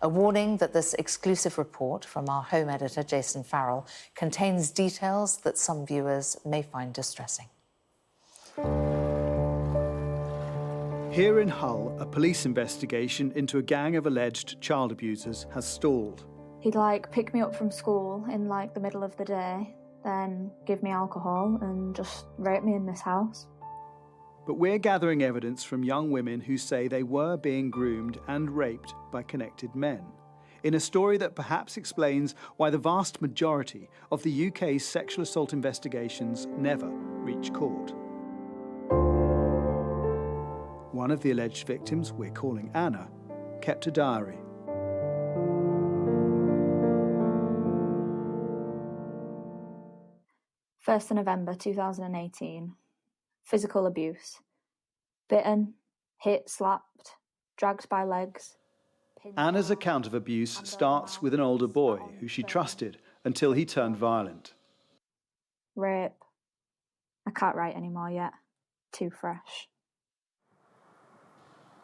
A warning that this exclusive report from our home editor, Jason Farrell, contains details that some viewers may find distressing. Here in Hull, a police investigation into a gang of alleged child abusers has stalled. He'd pick me up from school in the middle of the day, then give me alcohol and just rape me in this house. But we're gathering evidence from young women who say they were being groomed and raped by connected men, in a story that perhaps explains why the vast majority of the UK's sexual assault investigations never reach court. One of the alleged victims, we're calling Anna, kept a diary. First of November 2018. Physical abuse. Bitten, hit, slapped, dragged by legs. Anna's account of abuse starts with an older boy who she trusted until he turned violent. Rape. I can't write anymore yet. Too fresh.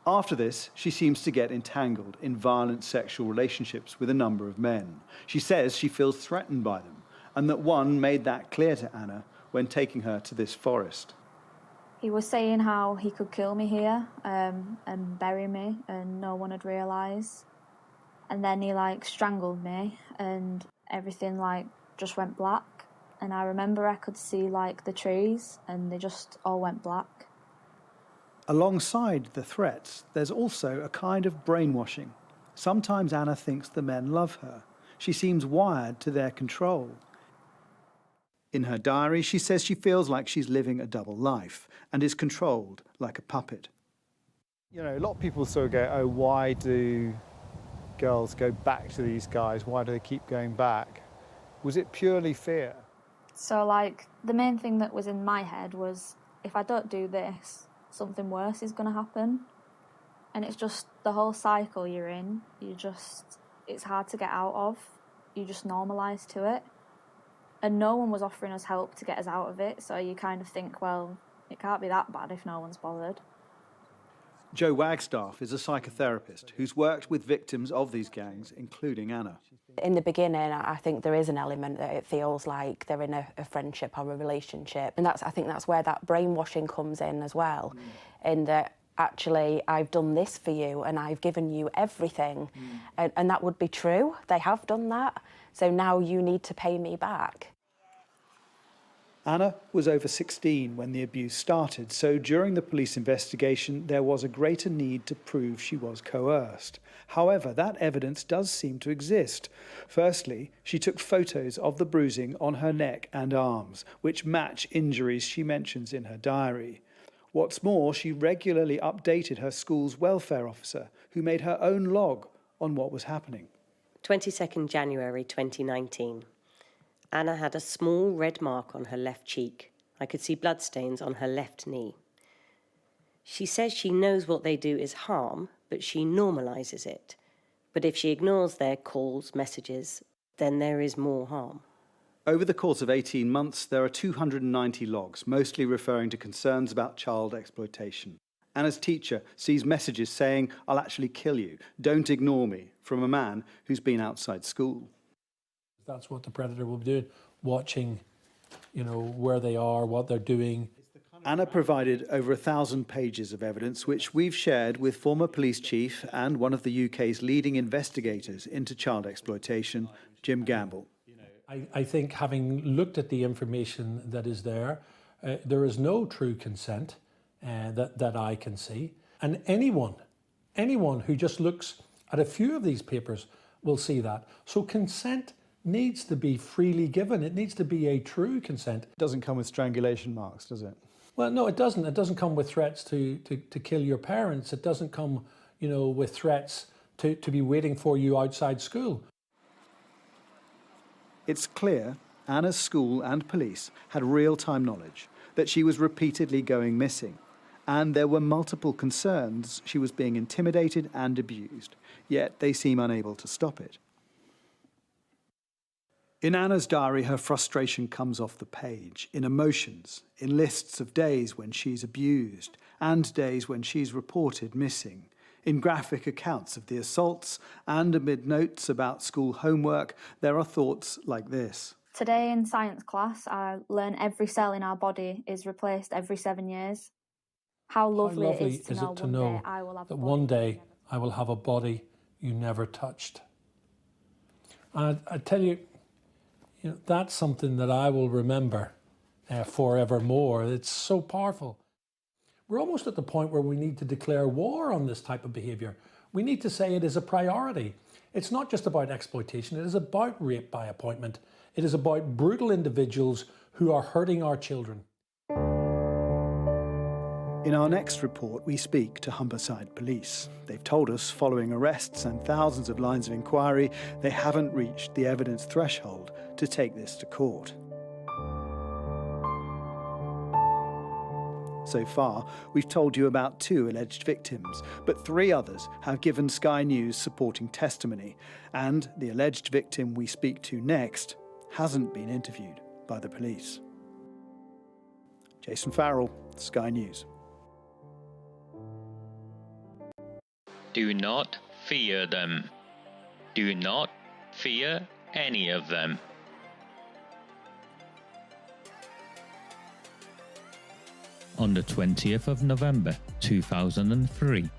After this, she seems to get entangled in violent sexual relationships with a number of men. She says she feels threatened by them, and that one made that clear to Anna when taking her to this forest. He was saying how he could kill me here and bury me and no one would realise. And then he strangled me and everything just went black. And I remember I could see the trees and they just all went black. Alongside the threats, there's also a kind of brainwashing. Sometimes Anna thinks the men love her. She seems wired to their control. In her diary, she says she feels like she's living a double life and is controlled like a puppet. You know, a lot of people sort of go, oh, why do girls go back to these guys? Why do they keep going back? Was it purely fear? So, the main thing that was in my head was, if I don't do this, something worse is going to happen. And it's just the whole cycle you're in. It's hard to get out of. You just normalise to it. And no one was offering us help to get us out of it, so you kind of think, well, it can't be that bad if no one's bothered. Jo Wagstaff is a psychotherapist who's worked with victims of these gangs, including Anna. In the beginning, I think there is an element that it feels like they're in a friendship or a relationship. And I think that's where that brainwashing comes in as well, in that actually I've done this for you and I've given you everything. And that would be true. They have done that. So now you need to pay me back. Anna was over 16 when the abuse started, so during the police investigation there was a greater need to prove she was coerced. However, that evidence does seem to exist. Firstly, she took photos of the bruising on her neck and arms, which match injuries she mentions in her diary. What's more, she regularly updated her school's welfare officer, who made her own log on what was happening. 22nd January 2019. Anna had a small red mark on her left cheek. I could see bloodstains on her left knee. She says she knows what they do is harm, but she normalises it. But if she ignores their calls, messages, then there is more harm. Over the course of 18 months, there are 290 logs, mostly referring to concerns about child exploitation. Anna's teacher sees messages saying, "I'll actually kill you, don't ignore me," from a man who's been outside school. That's what the predator will be doing, watching, where they are, what they're doing. Anna provided over 1,000 pages of evidence, which we've shared with former police chief and one of the UK's leading investigators into child exploitation, Jim Gamble. I think, having looked at the information that is there, there is no true consent that I can see. And anyone who just looks at a few of these papers will see that. So consent needs to be freely given. It needs to be a true consent. It doesn't come with strangulation marks, does it? Well, no, it doesn't. It doesn't come with threats to kill your parents. It doesn't come, with threats to be waiting for you outside school. It's clear Anna's school and police had real-time knowledge that she was repeatedly going missing, and there were multiple concerns she was being intimidated and abused, yet they seem unable to stop it. In Anna's diary, her frustration comes off the page, in emotions, in lists of days when she's abused and days when she's reported missing. In graphic accounts of the assaults and amid notes about school homework, there are thoughts like this. Today in science class, I learned every cell in our body is replaced every 7 years. How lovely it is to know one day I will have that a one body day I will have a body you never touched. And I tell you, that's something that I will remember forevermore. It's so powerful. We're almost at the point where we need to declare war on this type of behaviour. We need to say it is a priority. It's not just about exploitation, it is about rape by appointment. It is about brutal individuals who are hurting our children. In our next report, we speak to Humberside Police. They've told us, following arrests and thousands of lines of inquiry, they haven't reached the evidence threshold to take this to court. So far, we've told you about 2 alleged victims, but 3 others have given Sky News supporting testimony, and the alleged victim we speak to next hasn't been interviewed by the police. Jason Farrell, Sky News. Do not fear them. Do not fear any of them. On the 20th of November 2003,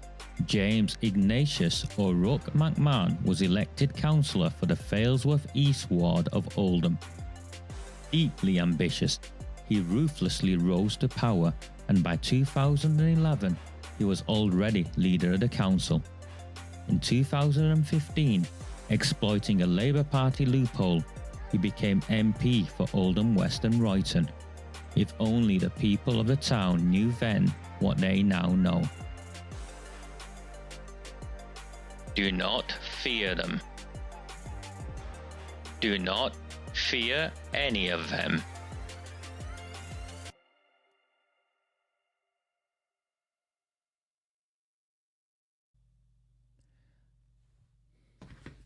James Ignatius O'Rourke McMahon was elected councillor for the Failsworth East Ward of Oldham. Deeply ambitious, he ruthlessly rose to power, and by 2011, he was already leader of the council. In 2015, exploiting a Labour Party loophole, he became MP for Oldham West and Royton. If only the people of the town knew then what they now know. Do not fear them. Do not fear any of them.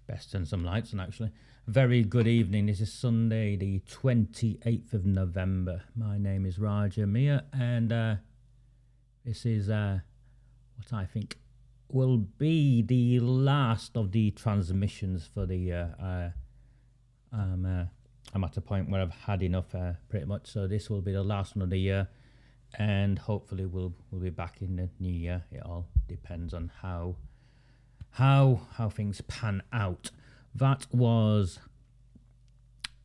Best turn some lights on, actually. Very good evening. This is Sunday, the 28th of November. My name is Raja Mia, and this is what I think will be the last of the transmissions for the year. I'm at a point where I've had enough, pretty much. So this will be the last one of the year, and hopefully we'll be back in the new year. It all depends on how things pan out. That was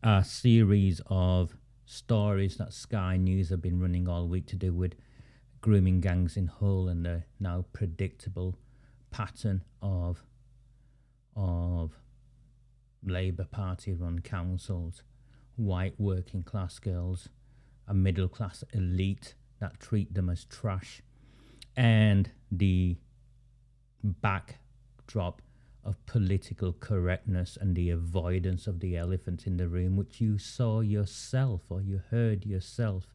a series of stories that Sky News have been running all week to do with grooming gangs in Hull and the now predictable pattern of Labour Party run councils, white working class girls, a middle class elite that treat them as trash, and the backdrop of political correctness and the avoidance of the elephant in the room, which you saw yourself, or you heard yourself,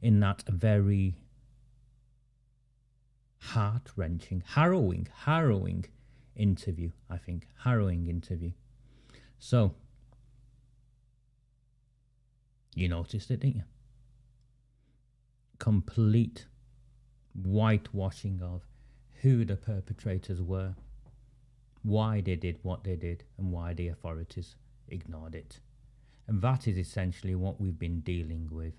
in that very heart-wrenching, harrowing interview, I think. Harrowing interview. So, you noticed it, didn't you? Complete whitewashing of who the perpetrators were, why they did what they did, and why the authorities ignored it. And that is essentially what we've been dealing with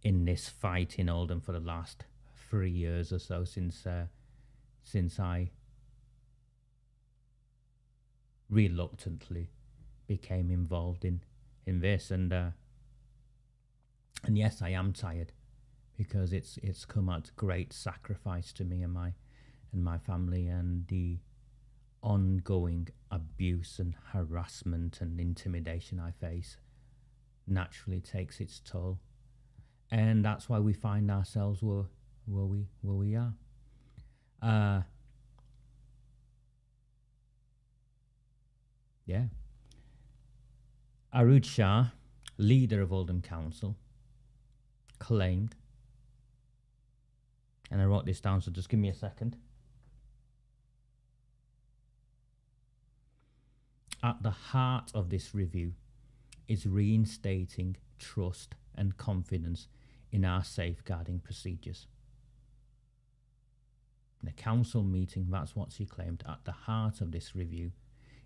in this fight in Oldham for the last 3 years or so, since I reluctantly became involved in this. And yes, I am tired, because it's come at great sacrifice to me and my family, and the ongoing abuse and harassment and intimidation I face naturally takes its toll, and that's why we find ourselves where we are. Arooj Shah, leader of Oldham Council, claimed, and I wrote this down, so just give me a second. At the heart of this review is reinstating trust and confidence in our safeguarding procedures. In a council meeting, that's what she claimed. At the heart of this review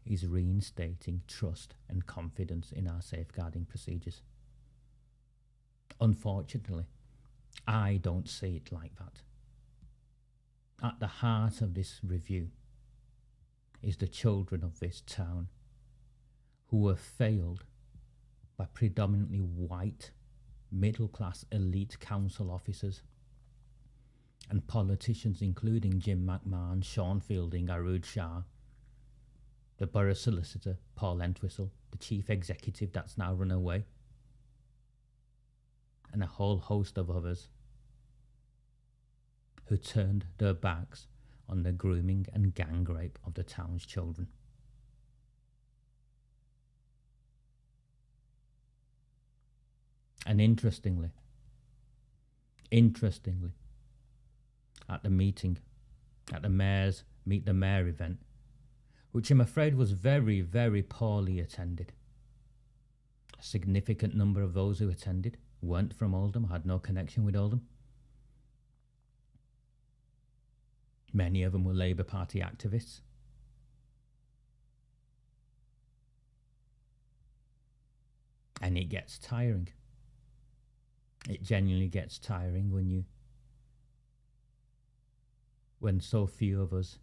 is reinstating trust and confidence in our safeguarding procedures. Unfortunately, I don't see it like that. At the heart of this review is the children of this town who were failed by predominantly white, middle-class elite council officers and politicians including Jim McMahon, Sean Fielding, Arooj Shah, the borough solicitor, Paul Entwistle, the chief executive that's now run away, and a whole host of others who turned their backs on the grooming and gang rape of the town's children. And interestingly, at the meeting, at the mayor's Meet the Mayor event, which I'm afraid was very, very poorly attended. A significant number of those who attended weren't from Oldham, had no connection with Oldham. Many of them were Labour Party activists. And it gets tiring. It genuinely gets tiring when so few of us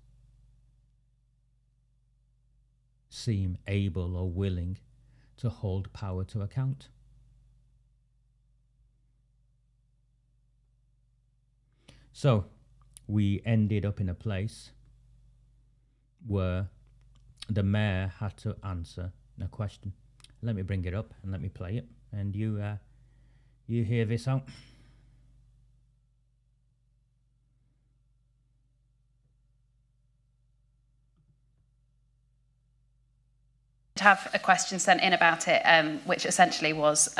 seem able or willing to hold power to account. So we ended up in a place where the mayor had to answer a question. Let me bring it up and let me play it, and you hear this out. Have a question sent in about it, which essentially was,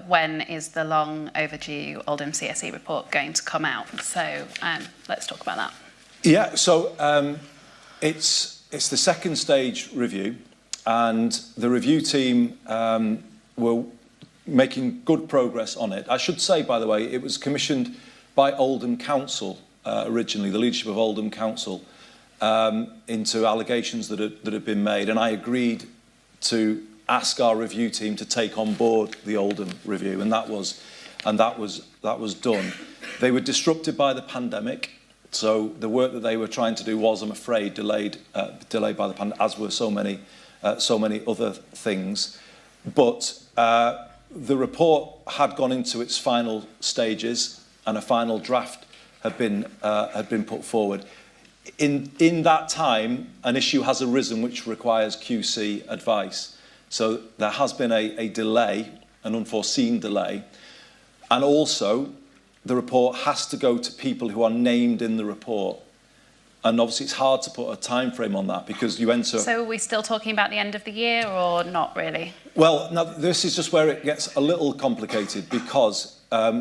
when is the long overdue Oldham CSE report going to come out? So let's talk about that. Yeah, so it's the second stage review, and the review team were making good progress on it. I should say, by the way, it was commissioned by Oldham Council originally, the leadership of Oldham Council, into allegations that had been made, and I agreed to ask our review team to take on board the Oldham review, and that was done. They were disrupted by the pandemic, so the work that they were trying to do was, I'm afraid, delayed by the pandemic, as were so many other things. But the report had gone into its final stages, and a final draft had been put forward. In that time, an issue has arisen which requires QC advice. So there has been a delay, an unforeseen delay, and also the report has to go to people who are named in the report. And obviously it's hard to put a time frame on that because you enter... So are we still talking about the end of the year or not really? Well, now this is just where it gets a little complicated because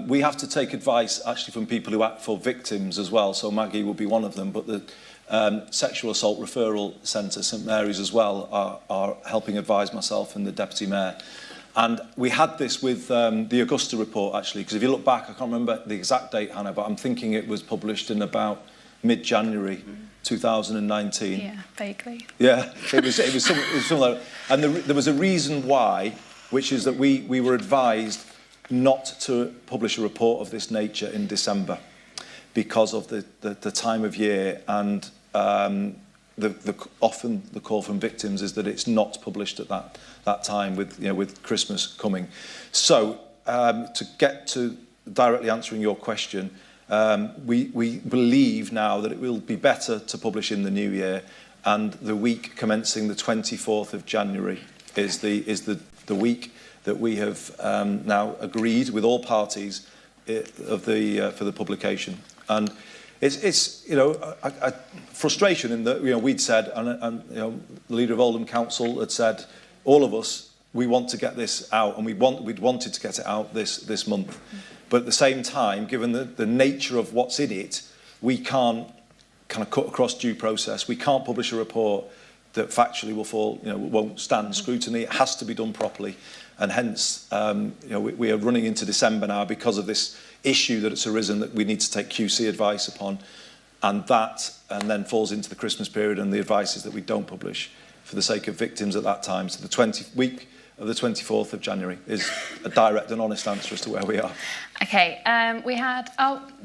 we have to take advice actually from people who act for victims as well. So Maggie will be one of them, but the Sexual Assault Referral Centre, St Mary's as well, are helping advise myself and the Deputy Mayor. And we had this with the Augusta report actually, because if you look back, I can't remember the exact date, Hannah, but I'm thinking it was published in about mid-January 2019. Yeah, vaguely. Yeah, it was something like that. And there was a reason why, which is that we were advised not to publish a report of this nature in December because of the time of year, and often the call from victims is that it's not published at that time with Christmas coming. So to get to directly answering your question, we believe now that it will be better to publish in the new year, and the week commencing the 24th of January is the week that we have now agreed with all parties for the publication. And it's a frustration in that we'd said, and the leader of Oldham Council had said, all of us, we want to get this out, and we'd wanted to get it out this month. But at the same time, given the nature of what's in it, we can't kind of cut across due process. We can't publish a report that factually will fall, won't stand scrutiny. It has to be done properly, and hence, we are running into December now because of this issue that it's arisen that we need to take QC advice upon. and then falls into the Christmas period, and the advice is that we don't publish for the sake of victims at that time. So the week of the 24th of January is a direct and honest answer as to where we are. Okay, we had,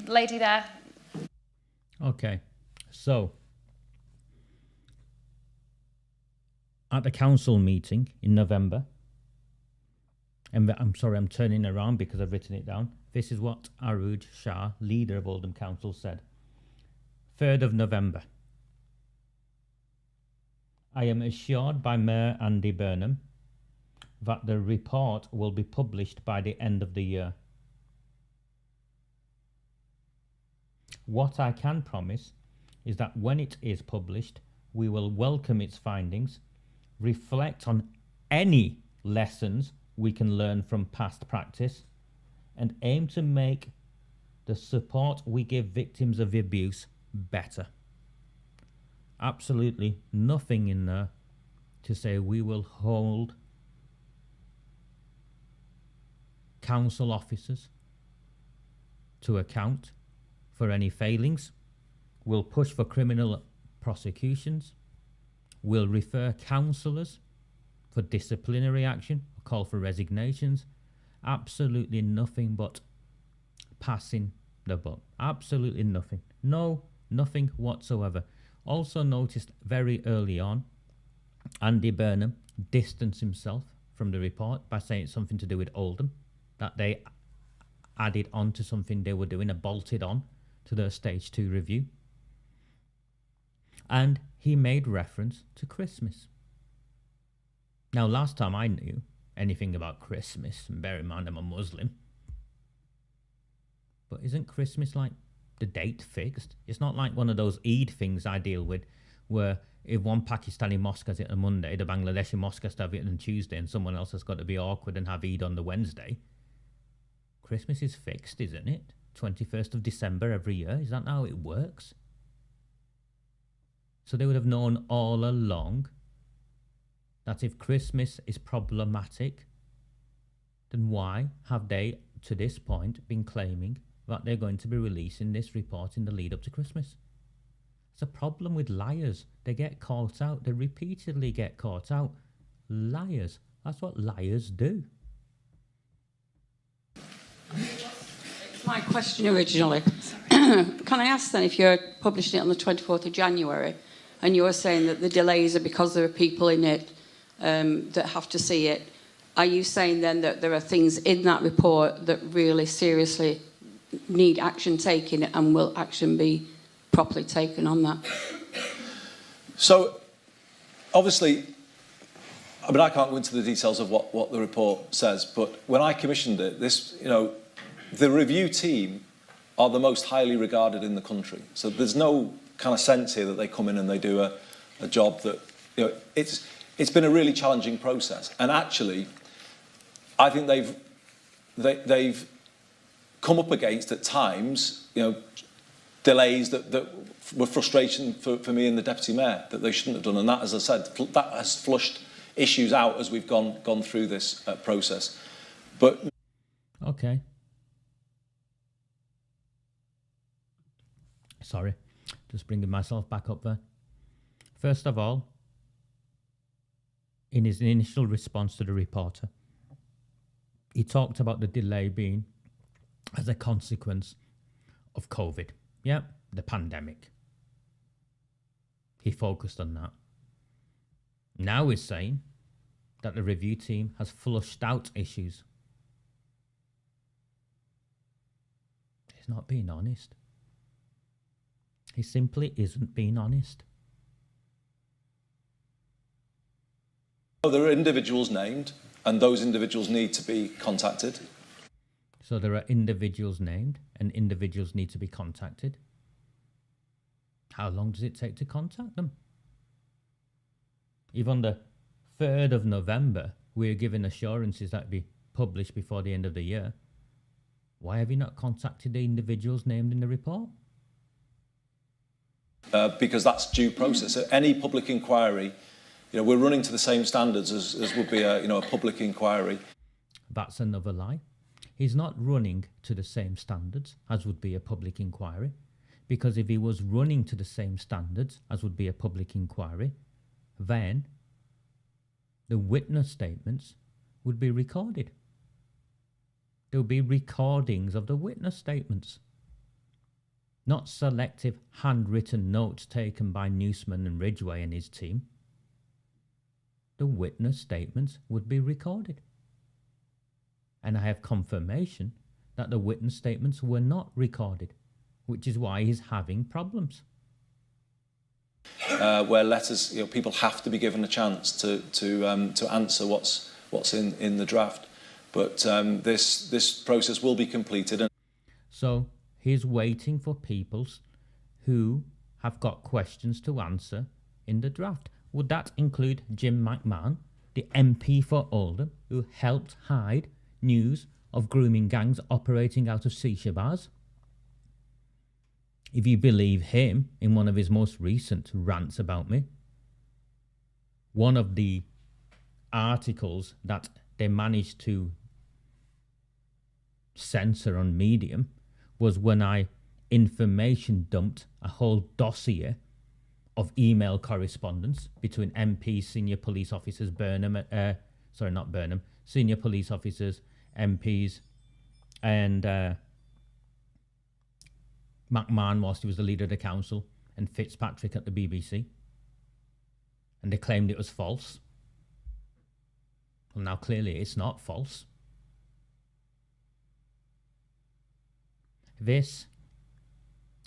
lady there. Okay, so at the council meeting in November, and I'm sorry, I'm turning around because I've written it down. This is what Arooj Shah, leader of Oldham Council, said. 3rd of November. I am assured by Mayor Andy Burnham that the report will be published by the end of the year. What I can promise is that when it is published, we will welcome its findings, reflect on any lessons we can learn from past practice, and aim to make the support we give victims of abuse better. Absolutely nothing in there to say we will hold council officers to account for any failings. We'll push for criminal prosecutions. We'll refer councillors for disciplinary action, call for resignations. Absolutely nothing but passing the buck. Absolutely nothing. No, nothing whatsoever. Also noticed very early on, Andy Burnham distanced himself from the report by saying it's something to do with Oldham, that they added on to something they were doing and bolted on to their stage 2 review. And he made reference to Christmas. Now, last time I knew anything about Christmas, and bear in mind I'm a Muslim, but isn't Christmas like the date fixed? It's not like one of those Eid things I deal with, where if one Pakistani mosque has it on Monday, the Bangladeshi mosque has to have it on Tuesday, and someone else has got to be awkward and have Eid on the Wednesday. Christmas is fixed, isn't it? 21st of December every year. Is that how it works? So they would have known all along that if Christmas is problematic, then why have they, to this point, been claiming that they're going to be releasing this report in the lead up to Christmas? It's a problem with liars. They get caught out. They repeatedly get caught out. Liars. That's what liars do. My question originally. Can I ask then, if you're publishing it on the 24th of January and you're saying that the delays are because there are people in it that have to see it, are you saying then that there are things in that report that really seriously need action taken, and will action be properly taken on that? So, obviously, I mean, I can't go into the details of what the report says, but when I commissioned it, the review team are the most highly regarded in the country. So there's no kind of sense here that they come in and they do a job that, it's been a really challenging process. And actually, I think they've come up against, at times, delays that were frustration for me and the Deputy Mayor, that they shouldn't have done. And that, as I said, that has flushed issues out as we've gone through this process. But okay. Sorry, just bringing myself back up there. First of all, in his initial response to the reporter, he talked about the delay being as a consequence of COVID. Yeah, the pandemic. He focused on that. Now he's saying that the review team has flushed out issues. He's not being honest. He simply isn't being honest. there are individuals named, and those individuals need to be contacted. So there are individuals named, and individuals need to be contacted. How long does it take to contact them? Even on the 3rd of November, we're given assurances that will be published before the end of the year. Why have you not contacted the individuals named in the report? Because that's due process. Any public inquiry, we're running to the same standards as would be a public inquiry. That's another lie. He's not running to the same standards as would be a public inquiry, Because if he was running to the same standards as would be a public inquiry, then the witness statements would be recorded. There would be recordings of the witness statements, not selective handwritten notes taken by Newsman and Ridgway and his team. The witness statements would be recorded. And I have confirmation that the witness statements were not recorded, which is why he's having problems. Where letters, people have to be given a chance to answer what's in the draft. But this process will be completed. So he's waiting for people who have got questions to answer in the draft. Would that include Jim McMahon, the MP for Oldham, who helped hide news of grooming gangs operating out of shisha bars? If you believe him in one of his most recent rants about me, one of the articles that they managed to censor on Medium was when I information dumped a whole dossier of email correspondence between MPs, senior police officers, senior police officers, MPs, and McMahon whilst he was the leader of the council, and Fitzpatrick at the BBC. And they claimed it was false. Well, now clearly it's not false.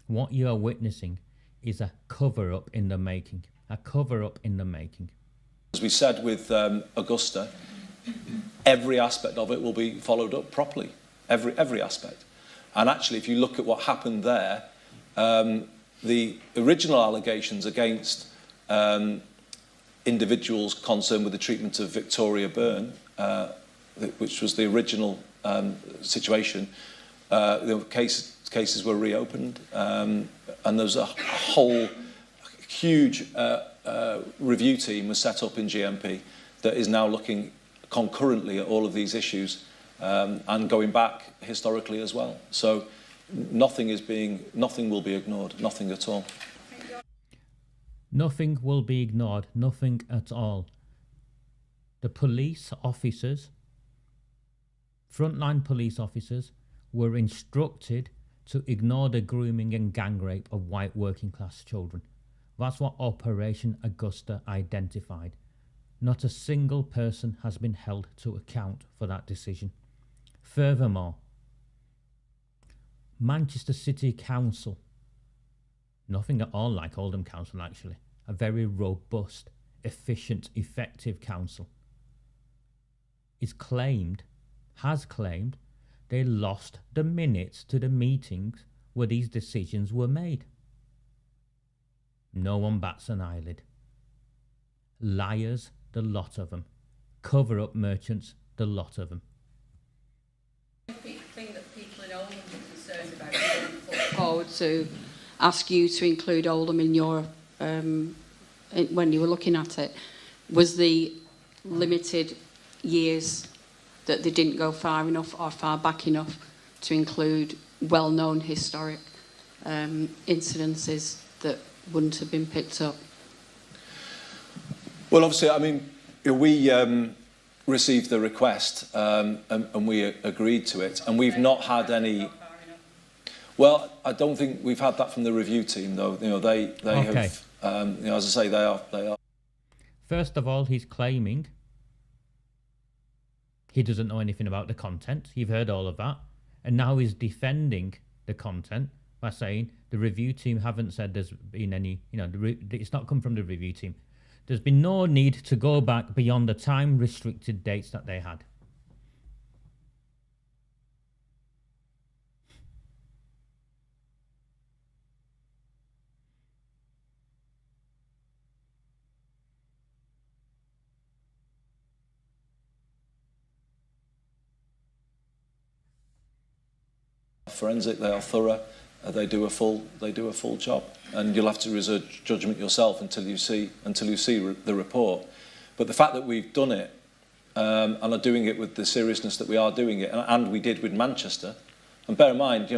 What you are witnessing is a cover-up in the making. A cover-up in the making. As we said with Augusta, every aspect of it will be followed up properly. Every aspect. And actually, if you look at what happened there, the original allegations against individuals concerned with the treatment of Victoria Byrne, which was the original situation, the cases were reopened, and there was a whole huge review team was set up in GMP that is now looking concurrently at all of these issues and going back historically as well. So nothing will be ignored, nothing at all. Nothing will be ignored, nothing at all. The police officers, frontline police officers, were instructed to ignore the grooming and gang rape of white working class children. That's what Operation Augusta identified. Not a single person has been held to account for that decision. Furthermore, Manchester City Council, nothing at all like Oldham Council actually, a very robust, efficient, effective council, has claimed they lost the minutes to the meetings where these decisions were made. No one bats an eyelid. Liars, the lot of them. Cover-up merchants, the lot of them. I think that people in Oldham are concerned about going forward to ask you to include Oldham in your, when you were looking at it, was the limited years that they didn't go far enough or far back enough to include well-known historic incidences that wouldn't have been picked up? Well, obviously, I mean, we received the request and we agreed to it, and we've not had any. Well, I don't think we've had that from the review team, though. They okay. Have, as I say, they are. First of all, he's claiming he doesn't know anything about the content. You've heard all of that. And now he's defending the content by saying the review team haven't said there's been any, it's not come from the review team. There's been no need to go back beyond the time-restricted dates that they had. Forensic, they are thorough, they do a full job, and you'll have to reserve judgment yourself until you see the report. But the fact that we've done it and are doing it with the seriousness that we are doing it, and we did with Manchester, and bear in mind,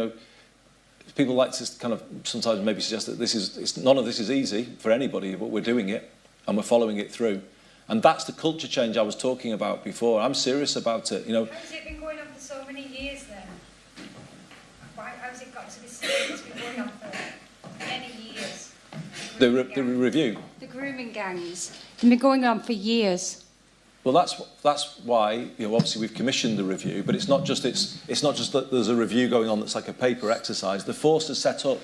people like to kind of sometimes maybe suggest that none of this is easy for anybody, but we're doing it and we're following it through. And that's the culture change I was talking about before. I'm serious about it, you know. How has it been going on for so many years then? Why has it got to this stage? It's been going on for many years. The review. The grooming gangs. They've been going on for years. Well, that's why, you know, obviously we've commissioned the review, but it's not just that there's a review going on that's like a paper exercise. The force is set up.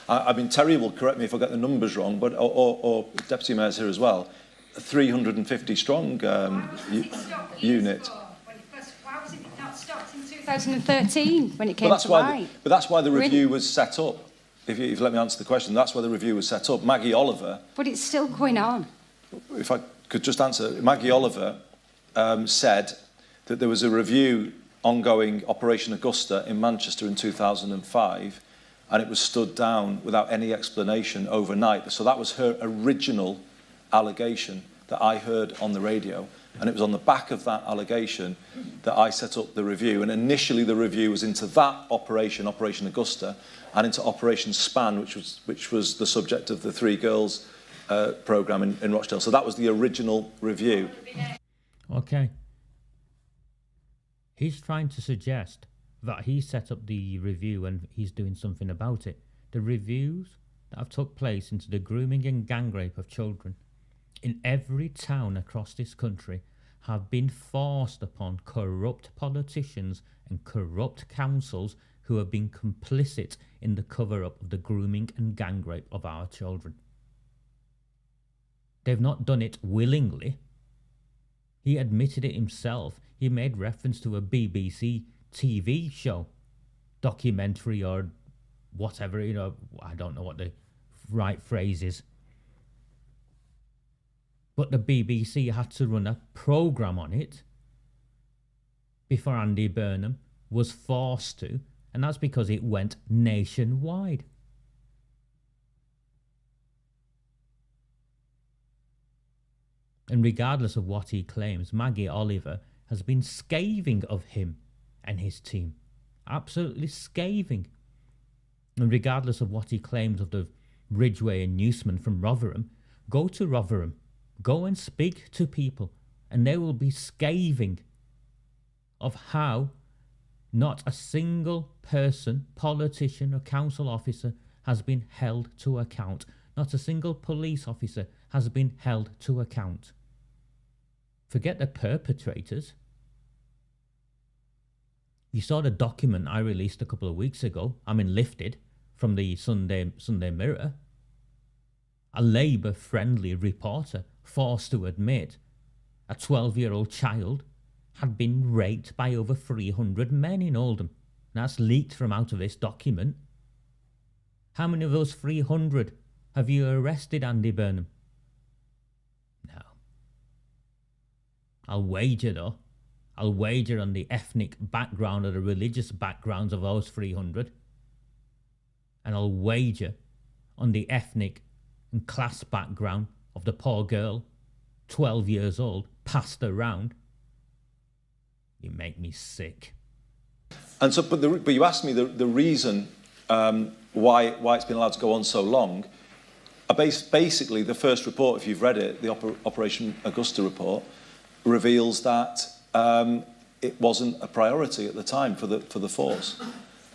I've been terrible. Correct me if I get the numbers wrong, but or Deputy Mayor's here as well. 350 strong unit. Why was it not stopped in 2013 when it came to light? But that's why the review was set up. If you let me answer the question, that's why the review was set up. Maggie Oliver. But it's still going on. If I could just answer, Maggie Oliver said that there was a review ongoing, Operation Augusta in Manchester in 2005, and it was stood down without any explanation overnight. So that was her original allegation that I heard on the radio, and it was on the back of that allegation that I set up the review. And initially the review was into that operation, Operation Augusta, and into Operation Span, which was the subject of the 3 girls programme in Rochdale. So that was the original review. Okay. He's trying to suggest that he set up the review and he's doing something about it. The reviews that have took place into the grooming and gang rape of children in every town across this country have been forced upon corrupt politicians and corrupt councils who have been complicit in the cover-up of the grooming and gang rape of our children. They've not done it willingly. He admitted it himself. He made reference to a BBC TV show, documentary or whatever, you know, I don't know what the right phrase is. But the BBC had to run a programme on it before Andy Burnham was forced to, and that's because it went nationwide. And regardless of what he claims, Maggie Oliver has been scathing of him and his team. Absolutely scathing. And regardless of what he claims of the Ridgway and Newsman from Rotherham, go to Rotherham, go and speak to people, and they will be scathing of how not a single person, politician or council officer has been held to account. Not a single police officer has been held to account. Forget the perpetrators. You saw the document I released a couple of weeks ago, lifted from the Sunday Mirror. A Labour-friendly reporter forced to admit a 12-year-old child had been raped by over 300 men in Oldham. That's leaked from out of this document. How many of those 300 have you arrested, Andy Burnham? No. I'll wager though. I'll wager on the ethnic background or the religious backgrounds of those 300. And I'll wager on the ethnic and class background of the poor girl, 12 years old, passed around. You make me sick. And so, but you asked me the reason why it's been allowed to go on so long. Basically, the first report, if you've read it, the Operation Augusta report, reveals that it wasn't a priority at the time for the force.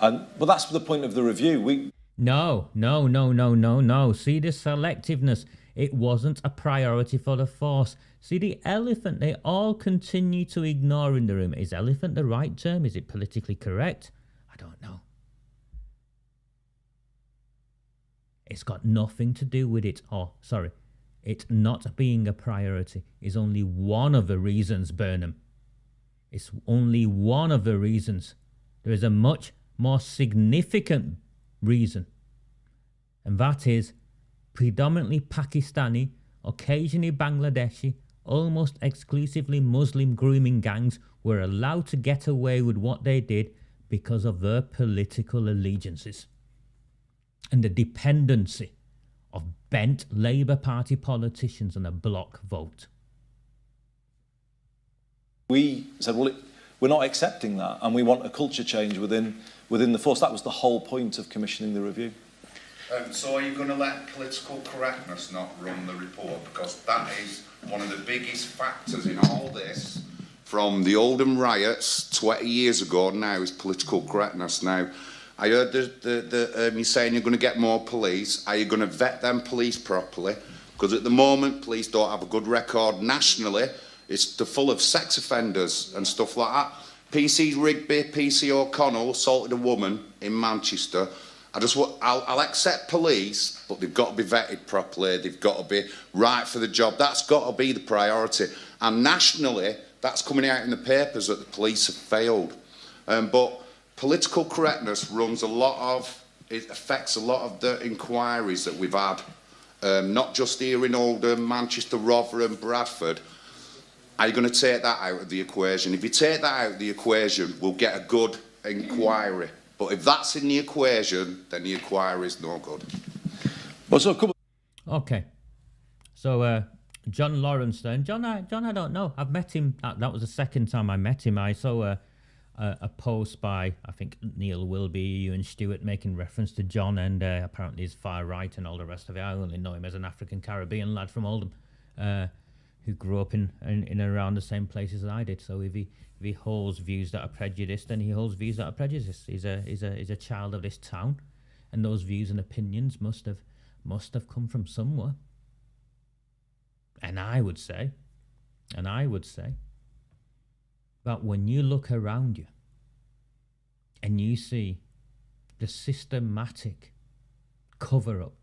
But that's the point of the review. No. See the selectiveness. It wasn't a priority for the force. See the elephant they all continue to ignore in the room. Is elephant the right term? Is it politically correct? I don't know. It's got nothing to do with it. It not being a priority is only one of the reasons, Burnham. It's only one of the reasons. There is a much more significant reason. And that is predominantly Pakistani, occasionally Bangladeshi, almost exclusively Muslim grooming gangs were allowed to get away with what they did because of their political allegiances and the dependency of bent Labour Party politicians and a block vote. We said, well, we're not accepting that, and we want a culture change within the force. That was the whole point of commissioning the review. So are you going to let political correctness not run the report? Because that is one of the biggest factors in all this. From the Oldham riots 20 years ago now is political correctness. Now, I heard you saying you're going to get more police. Are you going to vet them police properly? Because at the moment, police don't have a good record nationally. They're full of sex offenders and stuff like that. PC Rigby, PC O'Connell assaulted a woman in Manchester. I'll accept police, but they've got to be vetted properly. They've got to be right for the job. That's got to be the priority. And nationally, that's coming out in the papers that the police have failed. But political correctness it affects a lot of the inquiries that we've had, not just here in Oldham, Manchester, Rotherham, Bradford. Are you going to take that out of the equation? If you take that out of the equation, we'll get a good inquiry. But if that's in the equation, then the inquiry is no good. Okay. So, John Lawrence then. John, I don't know. I've met him. That was the second time I met him. I saw a post by, I think, Neil Wilby, Ewan Stewart, making reference to John, and apparently he's far right and all the rest of it. I only know him as an African Caribbean lad from Oldham, who grew up in around the same places as I did. So if he holds views that are prejudiced, then he holds views that are prejudiced. He's a child of this town, and those views and opinions must have come from somewhere. And I would say that when you look around you and you see the systematic cover-up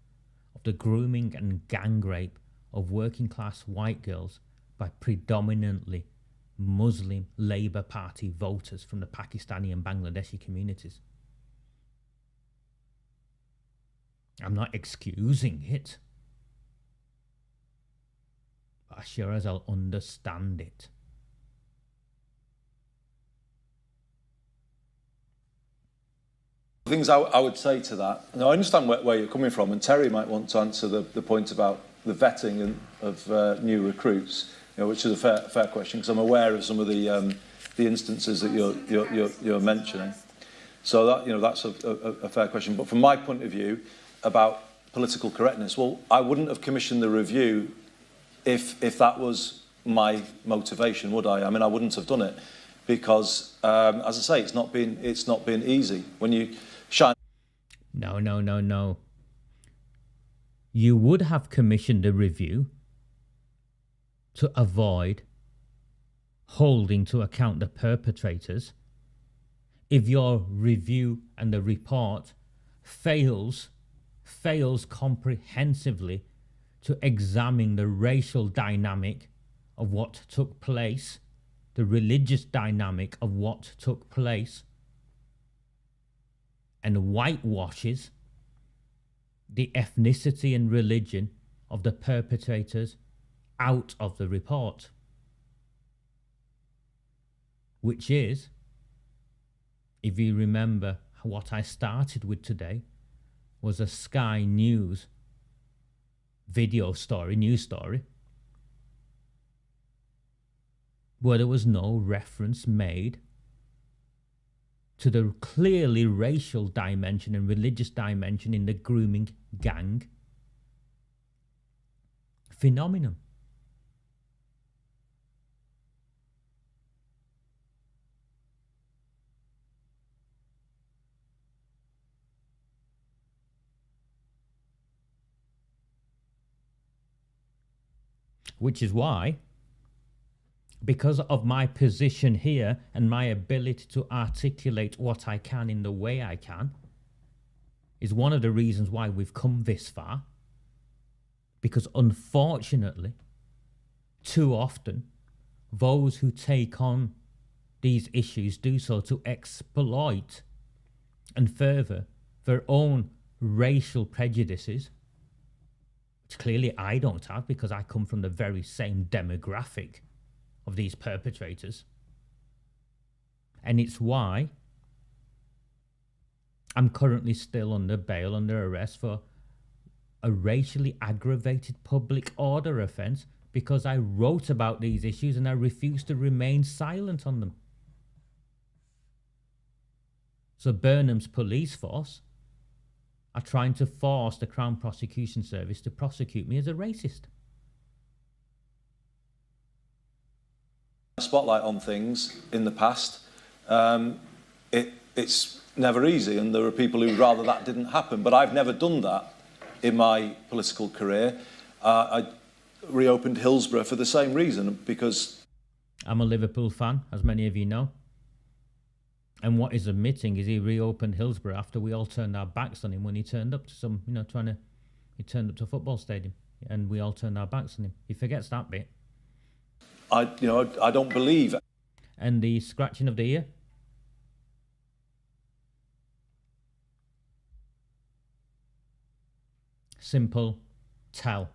of the grooming and gang rape of working class white girls by predominantly Muslim Labour Party voters from the Pakistani and Bangladeshi communities. I'm not excusing it, but as sure as I'll understand it. Things I would say to that. Now, I understand where you're coming from, and Terry might want to answer the point about the vetting of new recruits, which is a fair question, because I'm aware of some of the instances that you're mentioning. So that's a fair question. But from my point of view about political correctness, well, I wouldn't have commissioned the review if that was my motivation, would I? I mean, I wouldn't have done it because, as I say, it's not been easy when you shine. No. You would have commissioned a review to avoid holding to account the perpetrators if your review and the report fails comprehensively to examine the racial dynamic of what took place, the religious dynamic of what took place, and whitewashes the ethnicity and religion of the perpetrators out of the report. Which is, if you remember what I started with today, was a Sky News news story, where there was no reference made to the clearly racial dimension and religious dimension in the grooming gang phenomenon. Which is why, because of my position here and my ability to articulate what I can in the way I can, is one of the reasons why we've come this far. Because unfortunately, too often, those who take on these issues do so to exploit and further their own racial prejudices, which clearly I don't have because I come from the very same demographic of these perpetrators. And it's why I'm currently still under bail, under arrest for a racially aggravated public order offence, because I wrote about these issues and I refuse to remain silent on them. So Burnham's police force are trying to force the Crown Prosecution Service to prosecute me as a racist. Spotlight on things in the past. It's never easy, and there are people who'd rather that didn't happen. But I've never done that in my political career. I reopened Hillsborough for the same reason, because I'm a Liverpool fan, as many of you know. And what he's admitting is he reopened Hillsborough after we all turned our backs on him when he turned up to some, he turned up to a football stadium and we all turned our backs on him. He forgets that bit. I don't believe. And the scratching of the ear? Simple tell.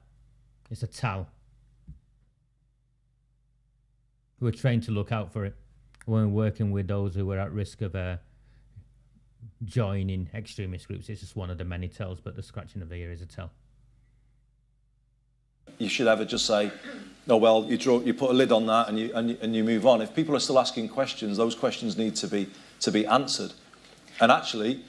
It's a tell. We're trained to look out for it when we're working with those who are at risk of joining extremist groups. It's just one of the many tells, but the scratching of the ear is a tell. You should ever just say, oh well, you put a lid on that and you move on. If people are still asking questions, those questions need to be answered. And actually,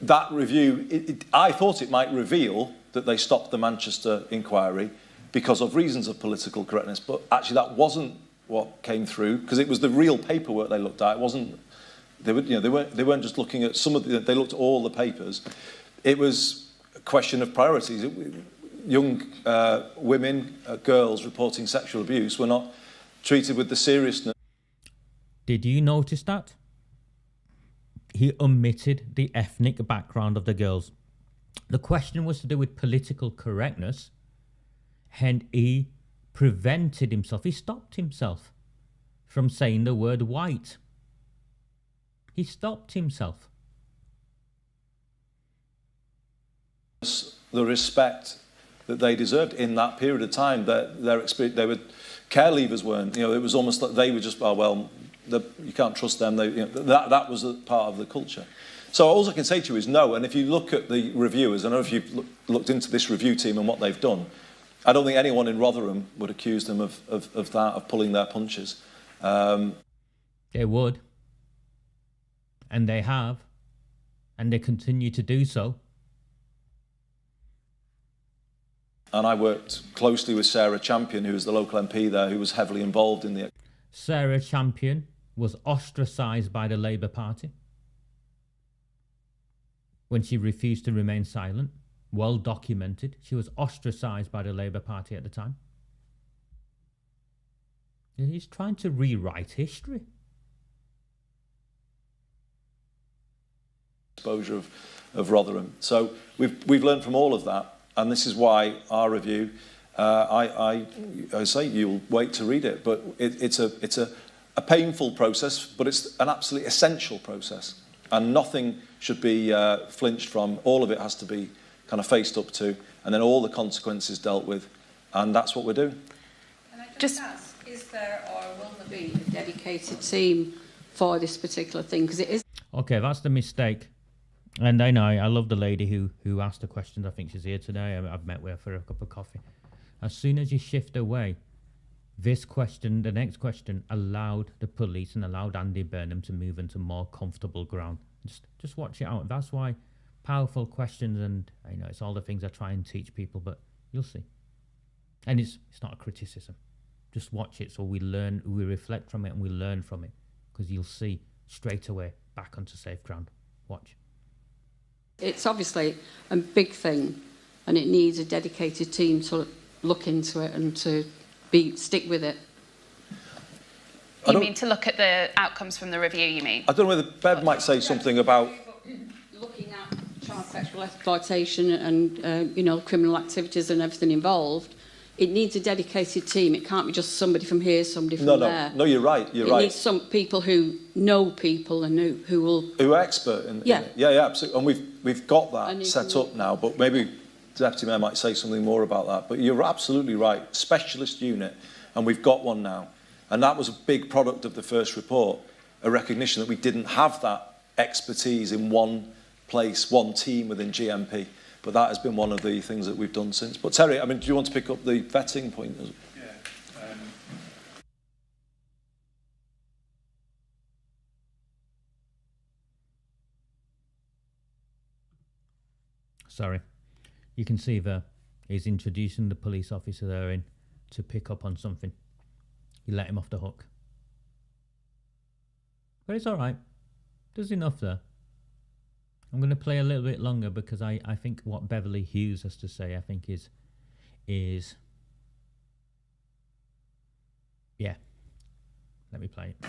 that review, I thought it might reveal that they stopped the Manchester inquiry because of reasons of political correctness, but actually that wasn't what came through, because it was the real paperwork they looked at. It wasn't, they weren't just looking at some of the, they looked at all the papers. It was a question of priorities. Young women, girls reporting sexual abuse were not treated with the seriousness. Did you notice that? He omitted the ethnic background of the girls. The question was to do with political correctness, and he prevented himself, he stopped himself from saying the word white. He stopped himself. The respect that they deserved in that period of time, their experience, they were, care leavers weren't, it was almost like they were just, oh well, you can't trust them. That was a part of the culture. So all I can say to you is no, and if you look at the reviewers, I don't know if you've looked into this review team and what they've done, I don't think anyone in Rotherham would accuse them of that, of pulling their punches. They would. And they have. And they continue to do so. And I worked closely with Sarah Champion, who was the local MP there, who was heavily involved in the... Sarah Champion was ostracised by the Labour Party when she refused to remain silent. Well documented. She was ostracised by the Labour Party at the time. He's trying to rewrite history. Exposure of Rotherham. So we've learned from all of that, and this is why our review, I say you'll wait to read it, but it's a painful process, but it's an absolutely essential process, and nothing should be flinched from. All of it has to be kind of faced up to, and then all the consequences dealt with, and that's what we're doing. Can I just ask, is there or will there be a dedicated team for this particular thing? Because it is... Okay, that's the mistake. And I know, I love the lady who asked the questions. I think she's here today. I've met with her for a cup of coffee. As soon as you shift away, this question, the next question, allowed the police and allowed Andy Burnham to move into more comfortable ground. Just watch it out. That's why powerful questions, and I know it's all the things I try and teach people, but you'll see. And it's not a criticism. Just watch it so we learn, we reflect from it and we learn from it, because you'll see straight away back onto safe ground. Watch. It's obviously a big thing, and it needs a dedicated team to look into it and to stick with it. You mean to look at the outcomes from the review, you mean? I don't know whether Bev might say something about... Looking at child sexual exploitation and, criminal activities and everything involved, it needs a dedicated team. It can't be just somebody from here, somebody from there. No, you're right, It needs some people who know people and who will... Who are expert in yeah. it. Yeah, absolutely. And we've got that set up now, but maybe the Deputy Mayor might say something more about that. But you're absolutely right. Specialist unit, and we've got one now. And that was a big product of the first report, a recognition that we didn't have that expertise in one place, one team within GMP. But that has been one of the things that we've done since. But Terry, do you want to pick up the vetting point? Yeah. Sorry. You can see there, he's introducing the police officer there in to pick up on something. You let him off the hook. But it's alright. There's enough there. I'm going to play a little bit longer because I think what Beverly Hughes has to say, I think is yeah. Let me play it.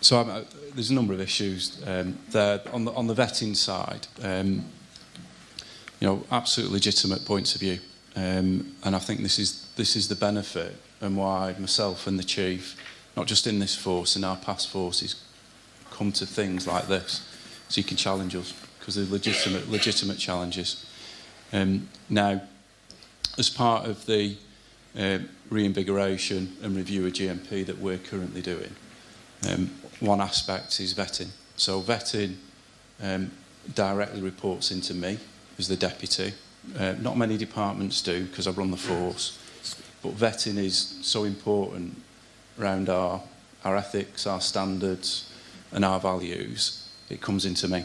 So there's a number of issues there on the vetting side. Absolutely legitimate points of view, and I think this is the benefit and why myself and the chief, not just in this force, in our past forces, come to things like this, so you can challenge us because they're legitimate challenges. Now, as part of the reinvigoration and review of GMP that we're currently doing, one aspect is vetting. So vetting directly reports into me as the deputy. Not many departments do because I run the force, but vetting is so important around our ethics, our standards and our values. It comes into me.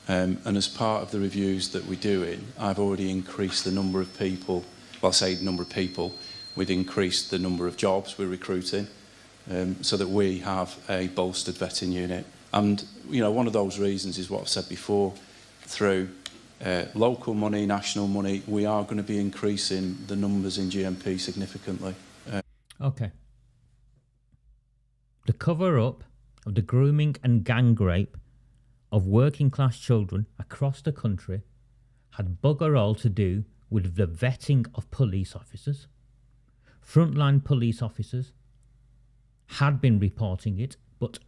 And as part of the reviews that we're doing, I've already increased the number of people, well, I say number of people, we've increased the number of jobs we're recruiting, so that we have a bolstered vetting unit. And, one of those reasons is what I've said before, through local money, national money, we are going to be increasing the numbers in GMP significantly. Okay. The cover-up of the grooming and gang rape of working class children across the country had bugger all to do with the vetting of police officers. Frontline police officers had been reporting it, but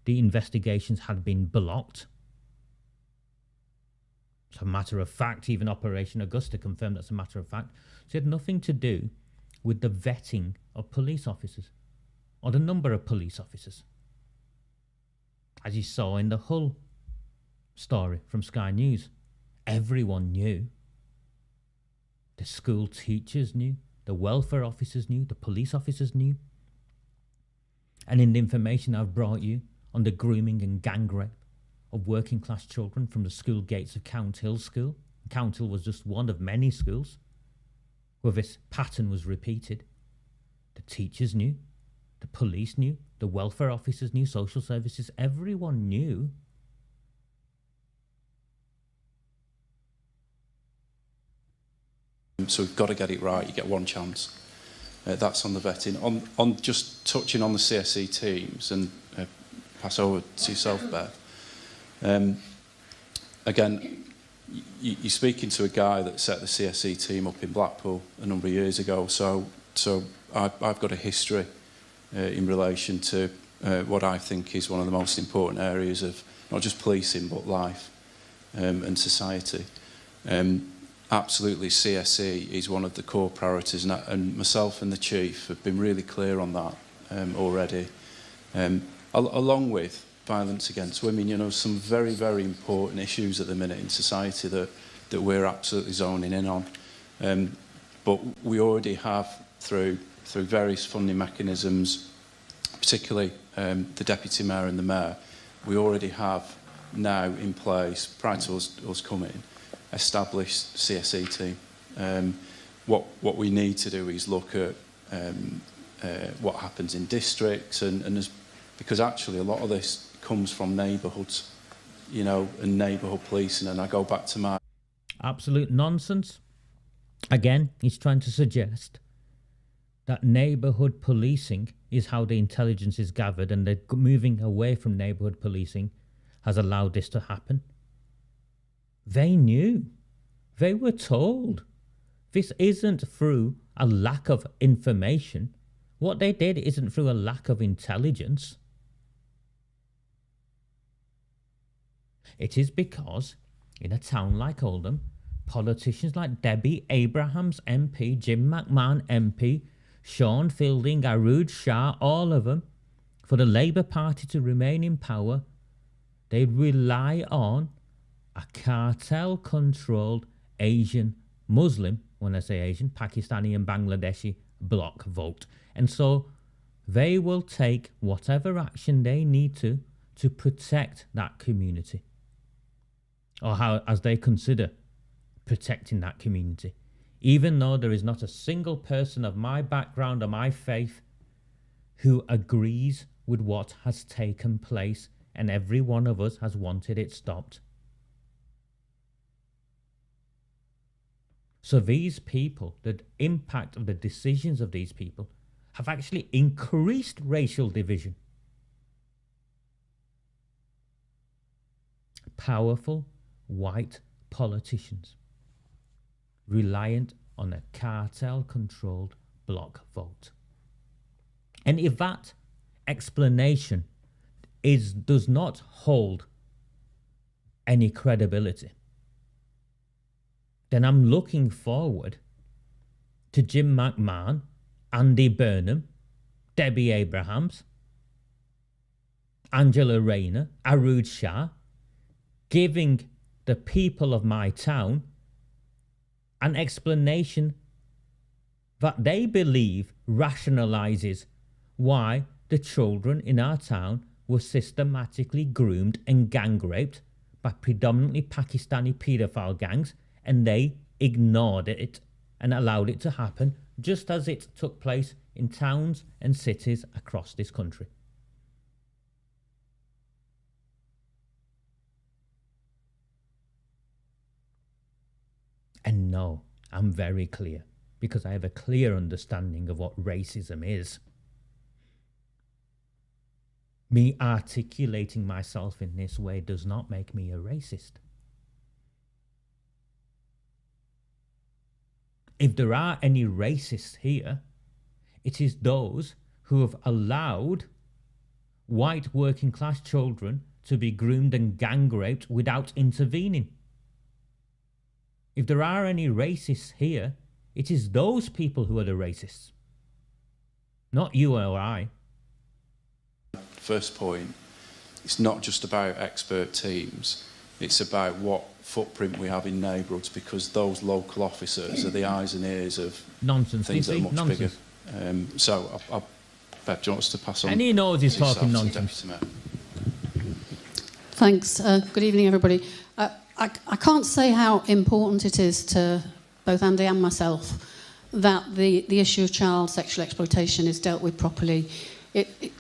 the investigations had been blocked. It's a matter of fact, even Operation Augusta confirmed that's a matter of fact. So it had nothing to do with the vetting of police officers or the number of police officers. As you saw in the Hull story from Sky News, everyone knew. The school teachers knew, the welfare officers knew, the police officers knew. And in the information I've brought you on the grooming and gang rape of working class children from the school gates of Count Hill School, Count Hill was just one of many schools where this pattern was repeated. The teachers knew, the police knew, the welfare officers knew, social services, everyone knew. So we've got to get it right. You get one chance. That's on the vetting. On just touching on the CSE teams and pass over to yourself, Bev. Again, you're speaking to a guy that set the CSE team up in Blackpool a number of years ago. So I've got a history in relation to what I think is one of the most important areas of not just policing but life and society. Absolutely, CSE is one of the core priorities, and myself and the chief have been really clear on that already. Along with violence against women, some very, very important issues at the minute in society that we're absolutely zoning in on. But we already have, through various funding mechanisms, particularly the Deputy Mayor and the Mayor, we already have now in place, prior to us coming, established CSE team. What we need to do is look at what happens in districts, and because actually a lot of this comes from neighbourhoods, and neighbourhood policing. And I go back to my absolute nonsense. Again, he's trying to suggest that neighbourhood policing is how the intelligence is gathered, and that moving away from neighbourhood policing has allowed this to happen. They knew. They were told. This isn't through a lack of information. What they did isn't through a lack of intelligence. It is because in a town like Oldham, politicians like Debbie Abrahams MP, Jim McMahon MP, Sean Fielding, Arooj Shah, all of them, for the Labour Party to remain in power, they rely on a cartel-controlled Asian Muslim, when I say Asian, Pakistani and Bangladeshi bloc vote. And so they will take whatever action they need to to protect that community, or how, as they consider protecting that community, even though there is not a single person of my background or my faith who agrees with what has taken place, and every one of us has wanted it stopped. So these people, the impact of the decisions of these people have actually increased racial division. Powerful white politicians reliant on a cartel-controlled bloc vote. And if that explanation does not hold any credibility, then I'm looking forward to Jim McMahon, Andy Burnham, Debbie Abrahams, Angela Rayner, Arooj Shah, giving the people of my town an explanation that they believe rationalizes why the children in our town were systematically groomed and gang raped by predominantly Pakistani paedophile gangs, and they ignored it and allowed it to happen just as it took place in towns and cities across this country. And no, I'm very clear, because I have a clear understanding of what racism is. Me articulating myself in this way does not make me a racist. If there are any racists here, it is those who have allowed white working class children to be groomed and gang raped without intervening. If there are any racists here, it is those people who are the racists, not you or I. First point, it's not just about expert teams, it's about what footprint we have in neighbourhoods, because those local officers are the eyes and ears of things that are much bigger. So, Bev, do you want us to pass on? And he knows he's talking nonsense. Thanks. Good evening, everybody. I can't say how important it is to both Andy and myself that the issue of child sexual exploitation is dealt with properly.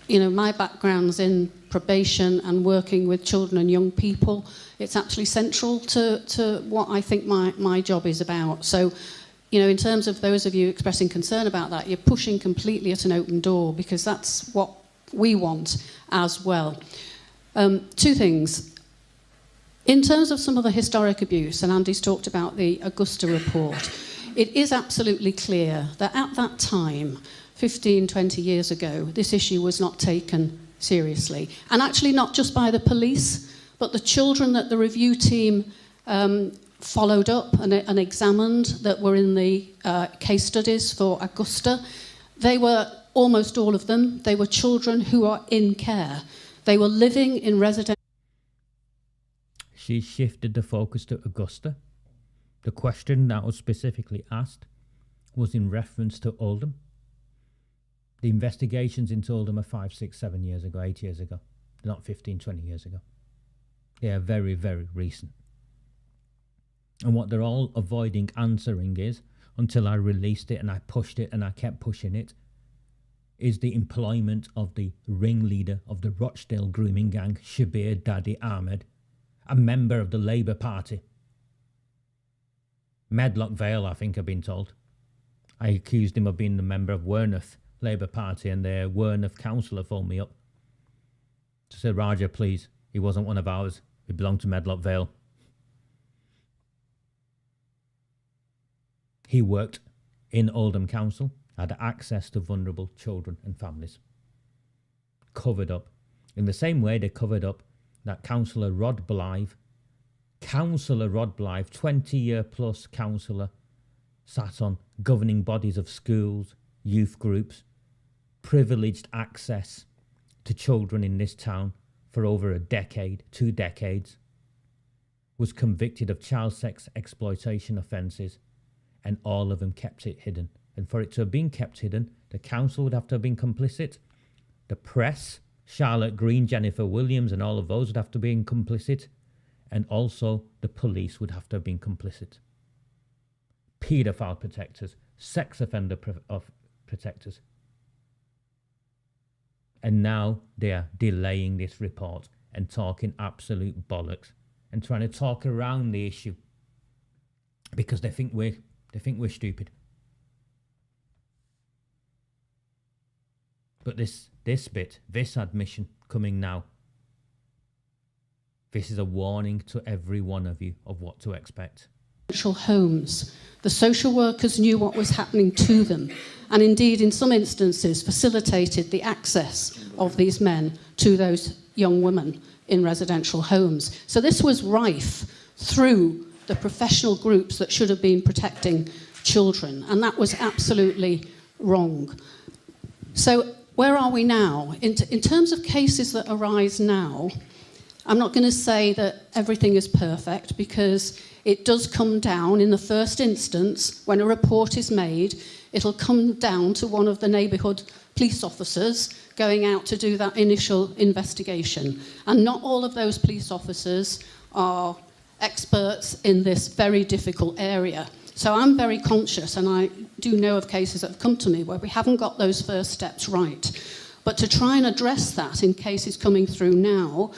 My background's in probation and working with children and young people. It's actually central to what I think my job is about. So, in terms of those of you expressing concern about that, you're pushing completely at an open door, because that's what we want as well. Two things. In terms of some of the historic abuse, and Andy's talked about the Augusta report, it is absolutely clear that at that time, 15, 20 years ago, this issue was not taken seriously. And actually not just by the police, but the children that the review team followed up and examined that were in the case studies for Augusta. They were, almost all of them, they were children who are in care. They were living in residential... She shifted the focus to Augusta. The question that was specifically asked was in reference to Oldham. The investigations into Oldham are 5, 6, 7 years ago, 8 years ago. They're not 15, 20 years ago. They are very, very recent. And what they're all avoiding answering is, until I released it and I pushed it and I kept pushing it, is the employment of the ringleader of the Rochdale grooming gang, Shabir Daddy Ahmed, a member of the Labour Party. Medlock Vale, I think I've been told. I accused him of being the member of Werneth Labour Party, and their Werneth councillor phoned me up to say, Roger, please, he wasn't one of ours. He belonged to Medlock Vale. He worked in Oldham Council, had access to vulnerable children and families. Covered up. In the same way they covered up that Councillor Rod Blythe, 20-year plus councillor, sat on governing bodies of schools, youth groups, privileged access to children in this town for over a decade, 2 decades, was convicted of child sex exploitation offences, and all of them kept it hidden. And for it to have been kept hidden, the council would have to have been complicit. The press Charlotte Green, Jennifer Williams, and all of those would have to be complicit. And also the police would have to have been complicit. Paedophile protectors, sex offender protectors. And now they are delaying this report and talking absolute bollocks and trying to talk around the issue because they think we're stupid. But this admission coming now, this is a warning to every one of you of what to expect. Homes. The social workers knew what was happening to them, and indeed in some instances facilitated the access of these men to those young women in residential homes. So this was rife through the professional groups that should have been protecting children, and that was absolutely wrong. So where are we now? In terms of cases that arise now, I'm not going to say that everything is perfect, because it does come down in the first instance, when a report is made, it'll come down to one of the neighbourhood police officers going out to do that initial investigation. And not all of those police officers are experts in this very difficult area. So I'm very conscious, and I do know of cases that have come to me where we haven't got those first steps right. But to try and address that in cases coming through now,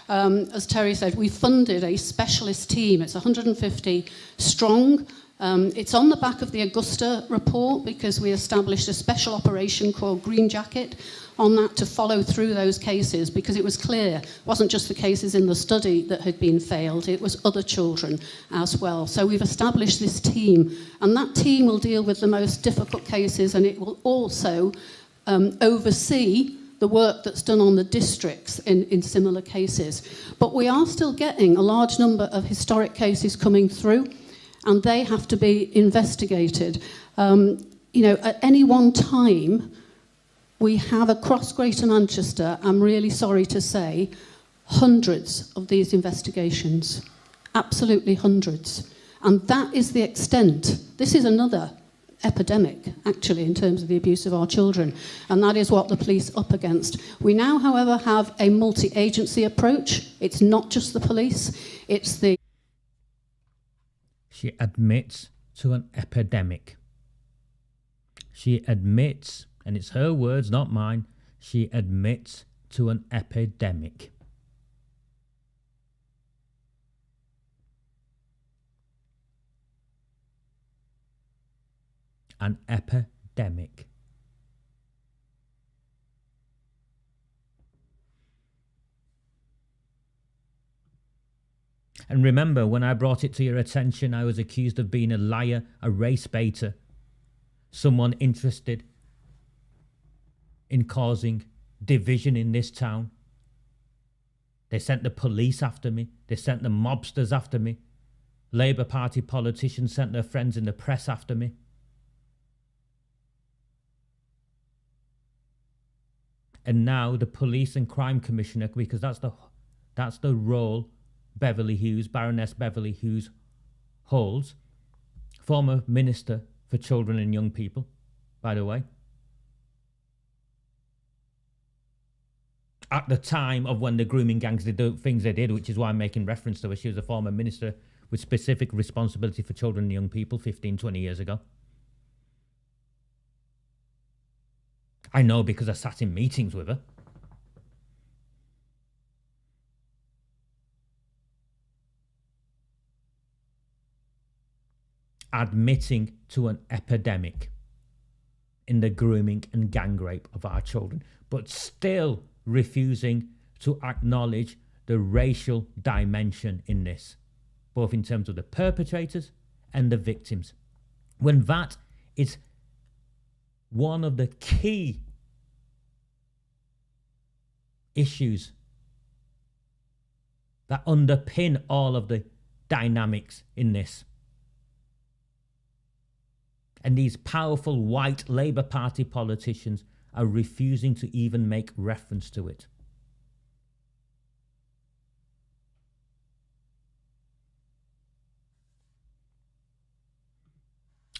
as Terry said, we funded a specialist team. It's 150 strong. It's on the back of the Augusta report, because we established a special operation called Green Jacket on that to follow through those cases, because it was clear it wasn't just the cases in the study that had been failed, it was other children as well. So we've established this team, and that team will deal with the most difficult cases, and it will also oversee the work that's done on the districts in similar cases. But we are still getting a large number of historic cases coming through, and they have to be investigated. At any one time, we have across Greater Manchester, I'm really sorry to say, hundreds of these investigations. Absolutely hundreds. And that is the extent. This is another epidemic, actually, in terms of the abuse of our children. And that is what the police are up against. We now, however, have a multi-agency approach. It's not just the police, it's the... She admits to an epidemic. She admits, and it's her words, not mine, she admits to an epidemic. An epidemic. And remember, when I brought it to your attention, I was accused of being a liar, a race baiter, someone interested in causing division in this town. They sent the police after me. They sent the mobsters after me. Labour Party politicians sent their friends in the press after me. And now the Police and Crime Commissioner, because that's the role Beverly Hughes, Baroness Beverly Hughes, holds, former Minister for Children and Young People, by the way. At the time of when the grooming gangs did the things they did, which is why I'm making reference to her, she was a former minister with specific responsibility for children and young people 15, 20 years ago. I know because I sat in meetings with her. Admitting to an epidemic in the grooming and gang rape of our children, but still refusing to acknowledge the racial dimension in this, both in terms of the perpetrators and the victims. When that is one of the key issues that underpin all of the dynamics in this. And these powerful white Labour Party politicians are refusing to even make reference to it.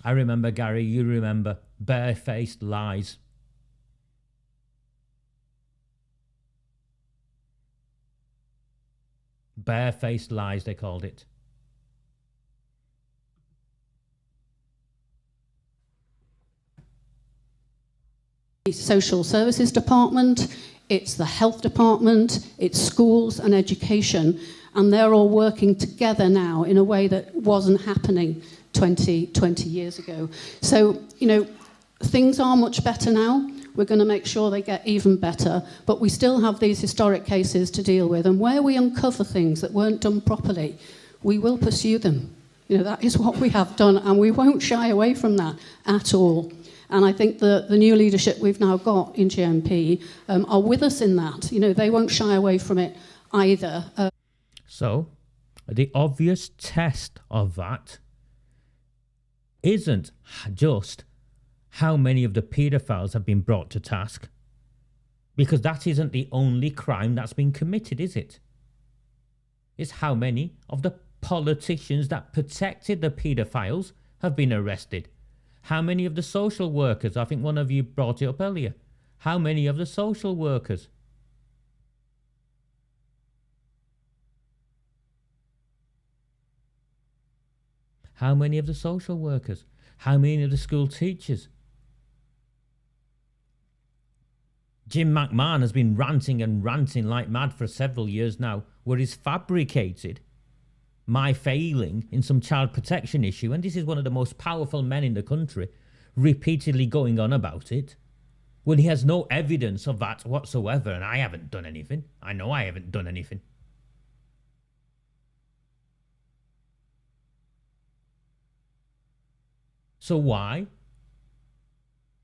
I remember, Gary, you remember, barefaced lies. Barefaced lies, they called it. Social Services Department, it's the Health Department, it's schools and education, and they're all working together now in a way that wasn't happening 20 years ago. So, you know, things are much better now. We're going to make sure they get even better, but we still have these historic cases to deal with, and where we uncover things that weren't done properly, we will pursue them. You know, that is what we have done, and we won't shy away from that at all. And I think the new leadership we've now got in GMP are with us in that. You know, they won't shy away from it either. So, the obvious test of that isn't just how many of the paedophiles have been brought to task, because that isn't the only crime that's been committed, is it? It's how many of the politicians that protected the paedophiles have been arrested. How many of the social workers? I think one of you brought it up earlier. How many of the social workers? How many of the social workers? How many of the school teachers? Jim McMahon has been ranting and ranting like mad for several years now, where he's fabricated my failing in some child protection issue, and this is one of the most powerful men in the country, repeatedly going on about it, when he has no evidence of that whatsoever, and I haven't done anything. I know I haven't done anything. So why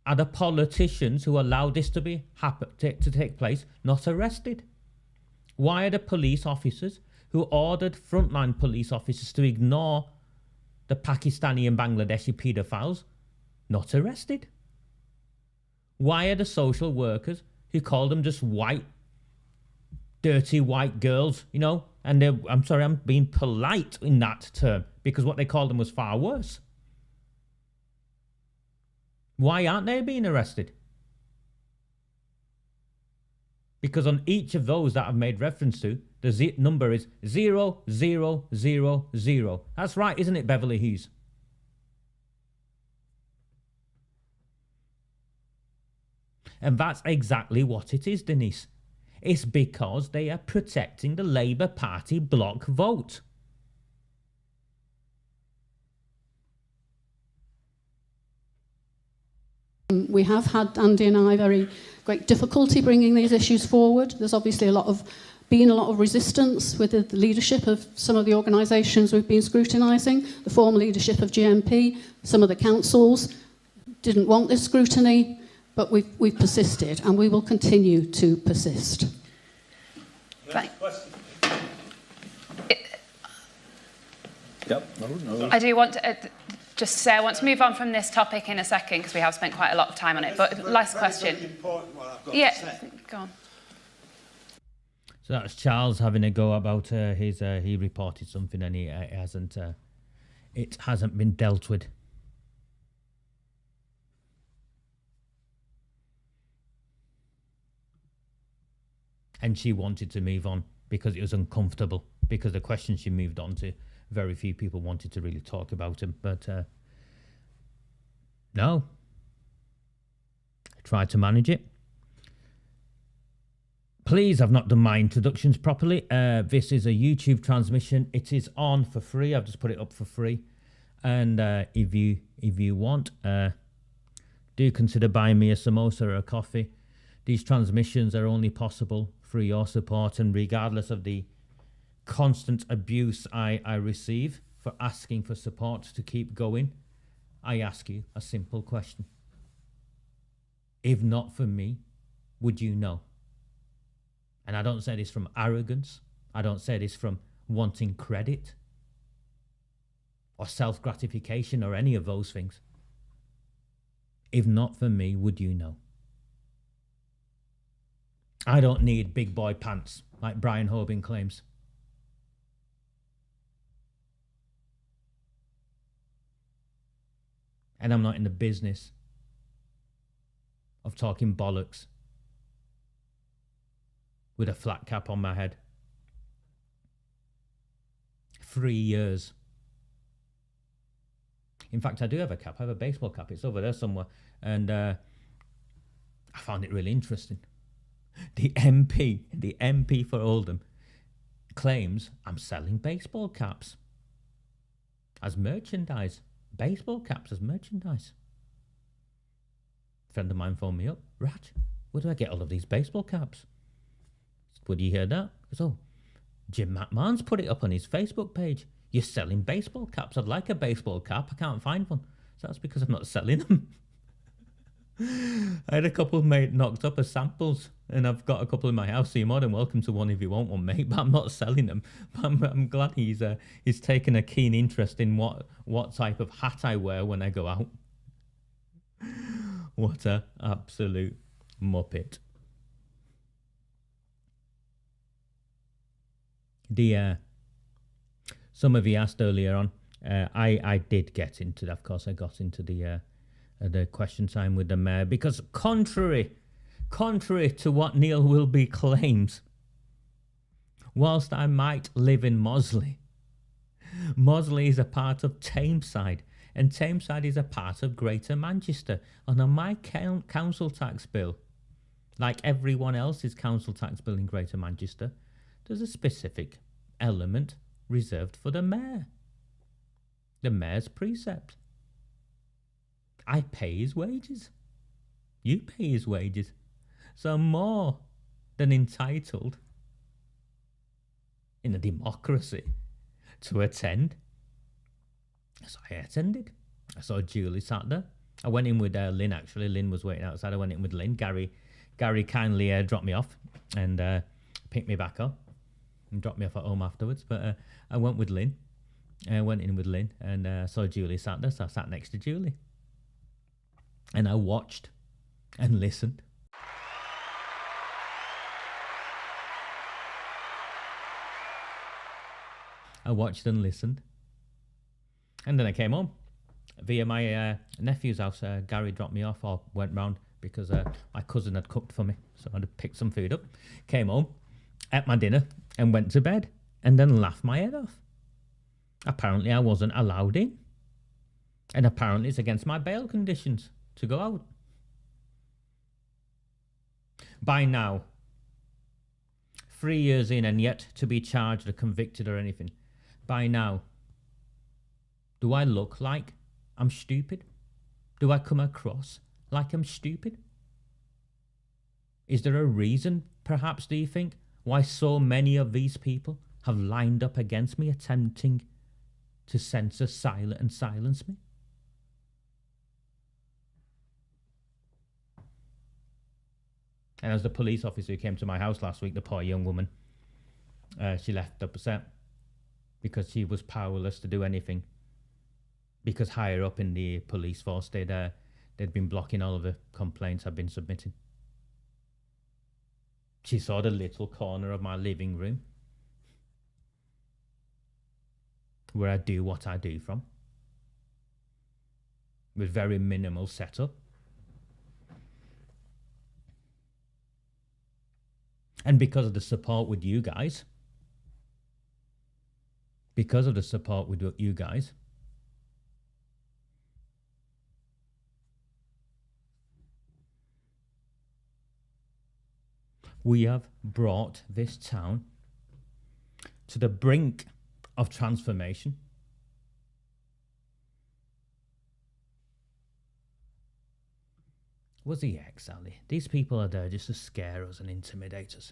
are the politicians who allowed this to take place not arrested? Why are the police officers who ordered frontline police officers to ignore the Pakistani and Bangladeshi paedophiles not arrested? Why are the social workers who call them just white, dirty white girls, you know, and I'm sorry, I'm being polite in that term, because what they called them was far worse. Why aren't they being arrested? Because on each of those that I've made reference to, the number is 0000. That's right, isn't it, Beverly Hughes? And that's exactly what it is, Denise. It's because they are protecting the Labour Party bloc vote. We have had, Andy and I, very great difficulty bringing these issues forward. There's obviously been a lot of resistance with the leadership of some of the organisations we've been scrutinising, the former leadership of GMP, some of the councils didn't want this scrutiny, but we've persisted, and we will continue to persist. I do want to just say I want to move on from this topic in a second, because we have spent quite a lot of time on it. But last question. Yeah, go on. So that's Charles having a go about he reported something and it hasn't been dealt with. And she wanted to move on because it was uncomfortable, because the questions she moved on to, very few people wanted to really talk about him. But no, I tried to manage it. Please, I've not done my introductions properly. This is a YouTube transmission. It is on for free. I've just put it up for free. And if you want, do consider buying me a samosa or a coffee. These transmissions are only possible through your support, and regardless of the constant abuse I receive for asking for support to keep going, I ask you a simple question. If not for me, would you know? And I don't say this from arrogance. I don't say this from wanting credit or self-gratification or any of those things. If not for me, would you know? I don't need big boy pants like Brian Hoban claims. And I'm not in the business of talking bollocks with a flat cap on my head. 3 years. In fact, I do have a cap. I have a baseball cap. It's over there somewhere. And I found it really interesting. The MP for Oldham claims I'm selling baseball caps as merchandise. Baseball caps as merchandise. A friend of mine phoned me up. Raj, where do I get all of these baseball caps? Would you hear that? He goes, oh, Jim McMahon's put it up on his Facebook page. You're selling baseball caps. I'd like a baseball cap. I can't find one. So that's because I'm not selling them. I had a couple mate knocked up as samples, and I've got a couple in my house, so you're more than welcome to one if you want one, mate, but I'm not selling them. But I'm glad he's taken a keen interest in what type of hat I wear when I go out. What a absolute muppet. Some of you asked earlier on, I did get into, of course, I got into the question time with the mayor, because contrary to what Neil Wilby claims, whilst I might live in Mosley is a part of Tameside, and Tameside is a part of Greater Manchester. And on my council tax bill, like everyone else's council tax bill in Greater Manchester, there's a specific element reserved for the mayor. The mayor's precept. I pay his wages. You pay his wages. So I'm more than entitled in a democracy to attend. So I attended. I saw Julie sat there. I went in with Lynn, actually. Lynn was waiting outside. I went in with Lynn. Gary kindly dropped me off and picked me back up and dropped me off at home afterwards. But I went with Lynn. I went in with Lynn and saw Julie sat there. So I sat next to Julie. And I watched and listened. I watched and listened. And then I came home via my nephew's house. Gary dropped me off, or went round because my cousin had cooked for me. So I had to pick some food up. Came home, ate my dinner, and went to bed. And then laughed my head off. Apparently I wasn't allowed in. And apparently it's against my bail conditions to go out. By now, 3 years in and yet to be charged or convicted or anything. By now, do I look like I'm stupid? Do I come across like I'm stupid? Is there a reason, perhaps, do you think, why so many of these people have lined up against me, attempting to censor, silence me? And as the police officer who came to my house last week, the poor young woman, she left upset because she was powerless to do anything. Because higher up in the police force, they'd been blocking all of the complaints I've been submitting. She saw the little corner of my living room where I do what I do from, with very minimal setup. And because of the support with you guys, we have brought this town to the brink of transformation. Was the ex, Ali? These people are there just to scare us and intimidate us.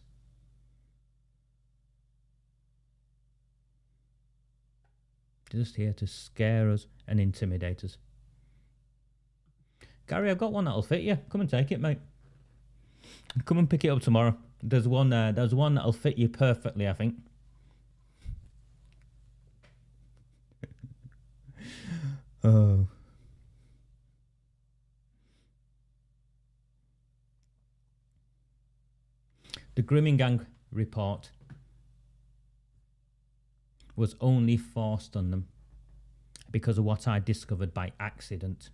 Just here to scare us and intimidate us. Gary, I've got one that'll fit you. Come and take it, mate. Come and pick it up tomorrow. There's one that'll fit you perfectly, I think. Oh. The grooming gang report was only forced on them because of what I discovered by accident.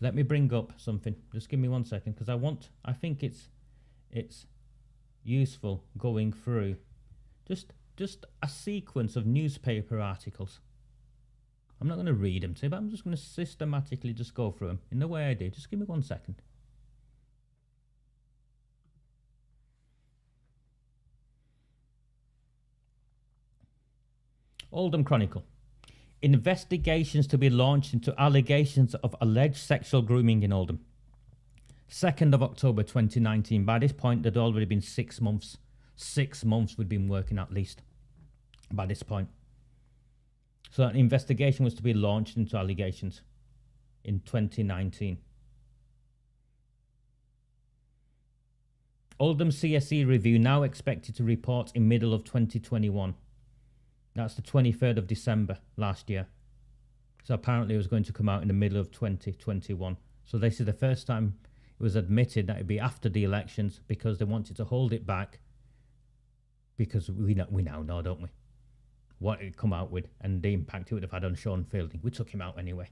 Let me bring up something. Just give me 1 second, because I think it's useful going through just a sequence of newspaper articles. I'm not going to read them to you, but I'm just going to systematically just go through them in the way I did. Just give me 1 second. Oldham Chronicle. Investigations to be launched into allegations of alleged sexual grooming in Oldham. 2nd of October 2019. By this point, there'd already been 6 months. 6 months we'd been working at least by this point. So an investigation was to be launched into allegations in 2019. Oldham CSE review now expected to report in middle of 2021. That's the 23rd of December last year. So apparently it was going to come out in the middle of 2021. So this is the first time it was admitted that it'd be after the elections because they wanted to hold it back, because we now know, don't we, what it'd come out with and the impact it would have had on Sean Fielding. We took him out anyway.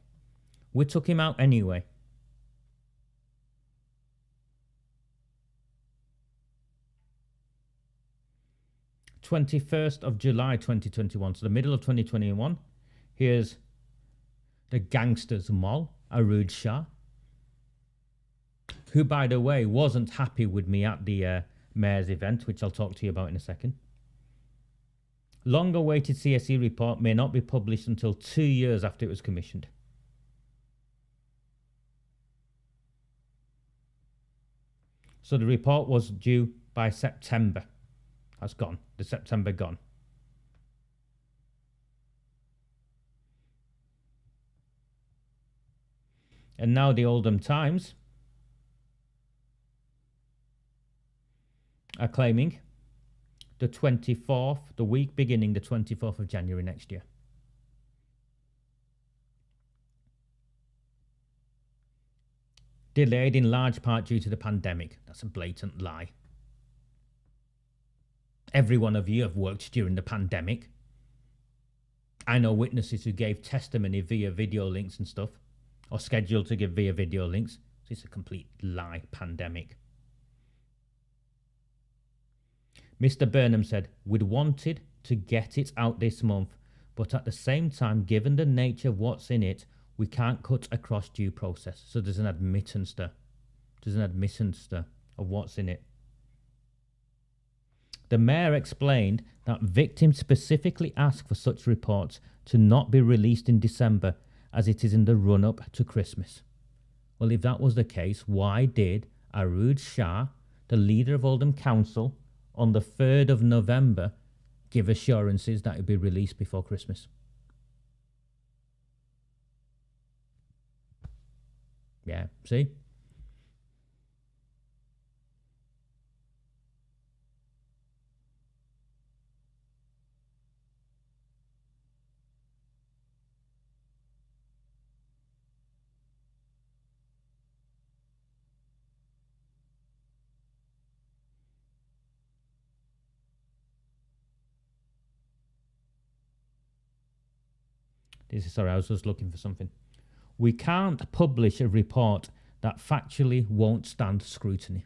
21st of July 2021, so the middle of 2021. Here's the gangster's mole, Arooj Shah, who, by the way, wasn't happy with me at the mayor's event, which I'll talk to you about in a second. Long-awaited CSE report may not be published until 2 years after it was commissioned. So the report was due by September. That's gone. The September gone. And now the Oldham Times are claiming the 24th, the week beginning the 24th of January next year. Delayed in large part due to the pandemic. That's a blatant lie. Every one of you have worked during the pandemic. I know witnesses who gave testimony via video links and stuff, or scheduled to give via video links. So it's a complete lie, pandemic. Mr. Burnham said, we'd wanted to get it out this month, but at the same time, given the nature of what's in it, we can't cut across due process. So there's an admittance there. There's an admittance there of what's in it. The mayor explained that victims specifically asked for such reports to not be released in December as it is in the run-up to Christmas. Well, if that was the case, why did Arooj Shah, the leader of Oldham Council, on the 3rd of November, give assurances that it would be released before Christmas? Yeah, see? Sorry, I was just looking for something. We can't publish a report that factually won't stand scrutiny.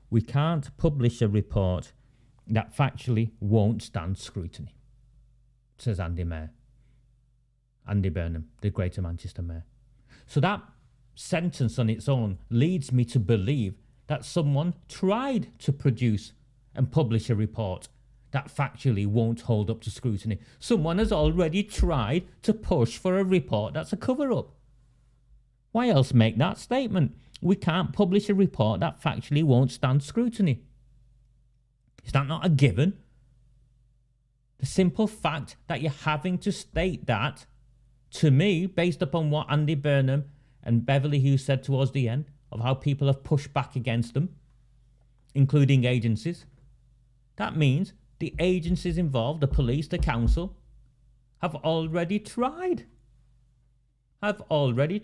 We can't publish a report that factually won't stand scrutiny, says Andy Burnham, the Greater Manchester Mayor. So that sentence on its own leads me to believe that someone tried to produce and publish a report that factually won't hold up to scrutiny. Someone has already tried to push for a report that's a cover-up. Why else make that statement? We can't publish a report that factually won't stand scrutiny. Is that not a given? The simple fact that you're having to state that, to me, based upon what Andy Burnham and Beverly Hughes said towards the end, of how people have pushed back against them, including agencies, that means the agencies involved, the police, the council, have already tried. Already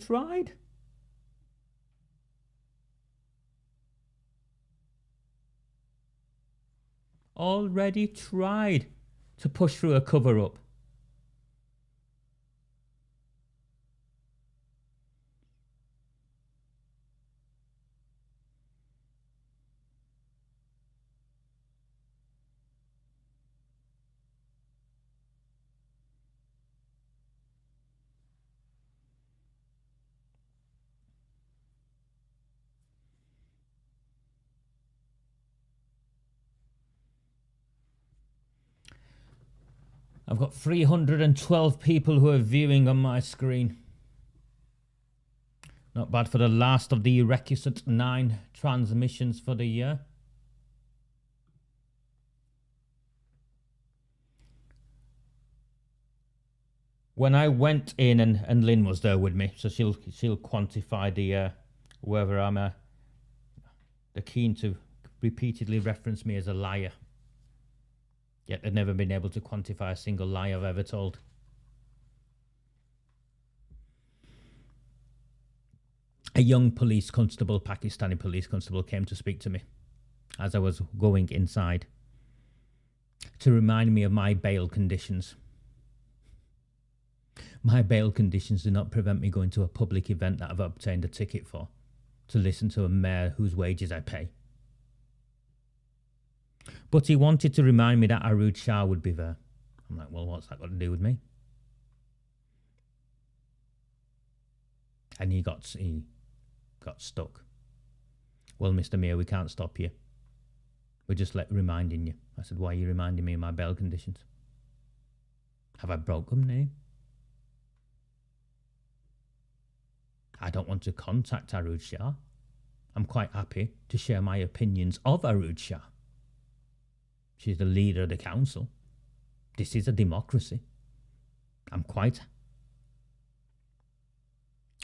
tried to push through a cover-up. I've got 312 people who are viewing on my screen. Not bad for the last of the Recusant 9 transmissions for the year. When I went in, and Lynn was there with me, so she'll quantify the whether I'm they're keen to repeatedly reference me as a liar. Yet they've never been able to quantify a single lie I've ever told. A young police constable, Pakistani police constable, came to speak to me as I was going inside to remind me of my bail conditions. My bail conditions do not prevent me going to a public event that I've obtained a ticket for, to listen to a mayor whose wages I pay. But he wanted to remind me that Arooj Shah would be there. I'm like, well, what's that got to do with me? And he got stuck. Well, Mr. Mayor, we can't stop you. We're just reminding you. I said, why are you reminding me of my bail conditions? Have I broken them? I don't want to contact Arooj Shah. I'm quite happy to share my opinions of Arooj Shah. She's the leader of the council. This is a democracy. I'm quite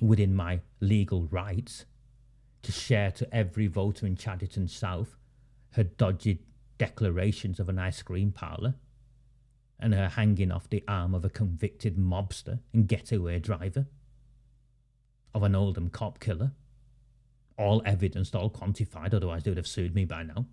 within my legal rights to share to every voter in Chadderton South her dodgy declarations of an ice cream parlour and her hanging off the arm of a convicted mobster and getaway driver, of an Oldham cop killer, all evidenced, all quantified, otherwise they would have sued me by now.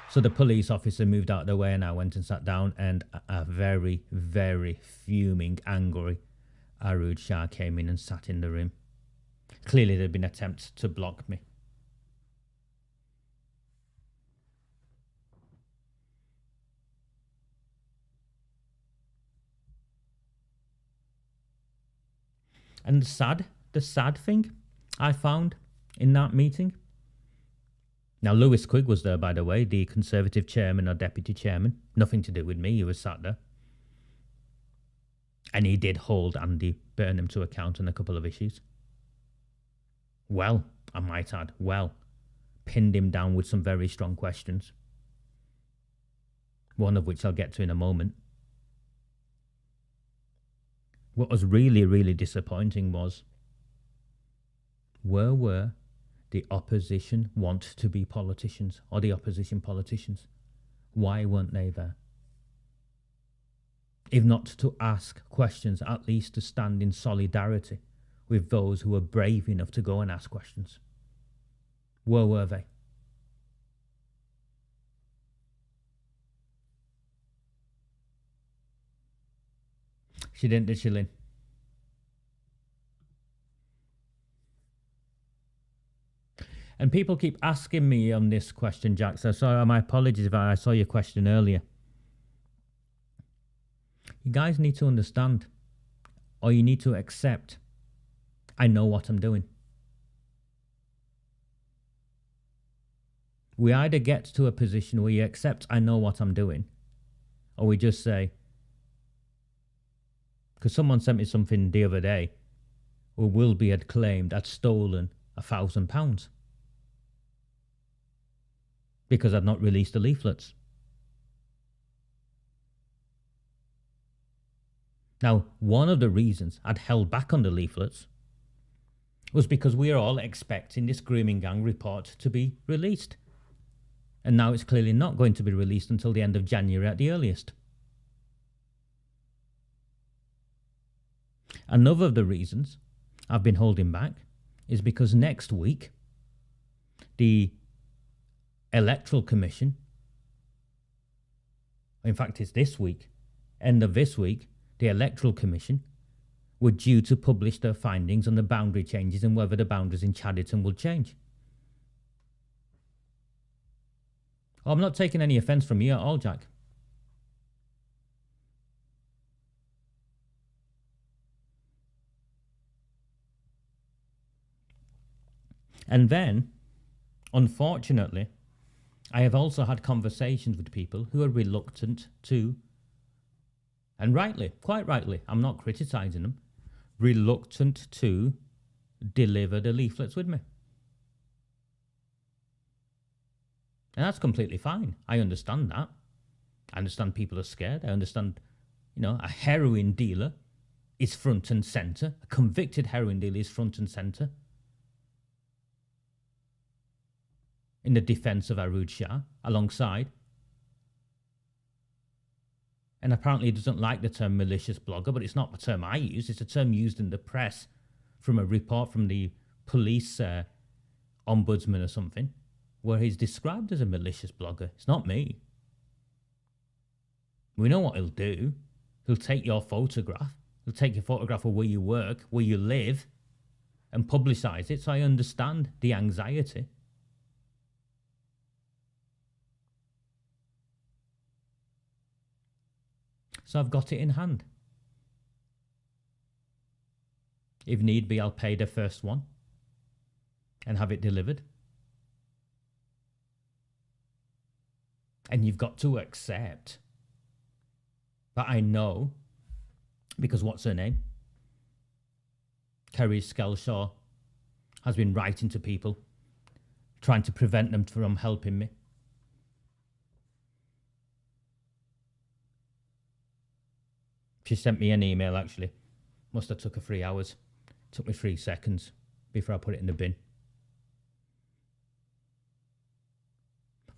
So the police officer moved out of the way and I went and sat down, and a very, very fuming, angry Arooj Shah came in and sat in the room. Clearly there'd been attempts to block me. And the sad thing I found in that meeting. Now, Lewis Quigg was there, by the way, the Conservative chairman or deputy chairman. Nothing to do with me, he was sat there. And he did hold Andy Burnham to account on a couple of issues. Well, I might add, pinned him down with some very strong questions. One of which I'll get to in a moment. What was really, really disappointing was, where were the opposition want to be politicians, or the opposition politicians? Why weren't they there? If not to ask questions, at least to stand in solidarity with those who were brave enough to go and ask questions. Where were they? She didn't, did she, Lynn? And people keep asking me on this question, Jack, so sorry, my apologies if I saw your question earlier. You guys need to understand, or you need to accept, I know what I'm doing. We either get to a position where you accept I know what I'm doing, or we just say, because someone sent me something the other day where WILBY had claimed I'd stolen £1,000 because I'd not released the leaflets. Now, one of the reasons I'd held back on the leaflets was because we are all expecting this grooming gang report to be released. And now it's clearly not going to be released until the end of January at the earliest. Another of the reasons I've been holding back is because next week, the Electoral Commission, in fact it's this week, end of this week, the Electoral Commission were due to publish their findings on the boundary changes and whether the boundaries in Chadderton will change. I'm not taking any offence from you at all, Jack. And then, Unfortunately, I have also had conversations with people who are reluctant to, and rightly, quite rightly, I'm not criticising them, reluctant to deliver the leaflets with me. And that's completely fine. I understand that. I understand people are scared. I understand, a heroin dealer is front and centre. A convicted heroin dealer is front and centre in the defence of Arooj Shah, alongside. And apparently he doesn't like the term malicious blogger, but it's not the term I use. It's a term used in the press from a report from the police ombudsman or something, where he's described as a malicious blogger. It's not me. We know what he'll do. He'll take your photograph. He'll take your photograph of where you work, where you live, and publicise it. So I understand the anxiety. So I've got it in hand. If need be, I'll pay the first one and have it delivered. And you've got to accept that I know, because what's her name? Kerry Skelshaw has been writing to people, trying to prevent them from helping me. She sent me an email, actually. Must have took her 3 hours. Took me 3 seconds before I put it in the bin.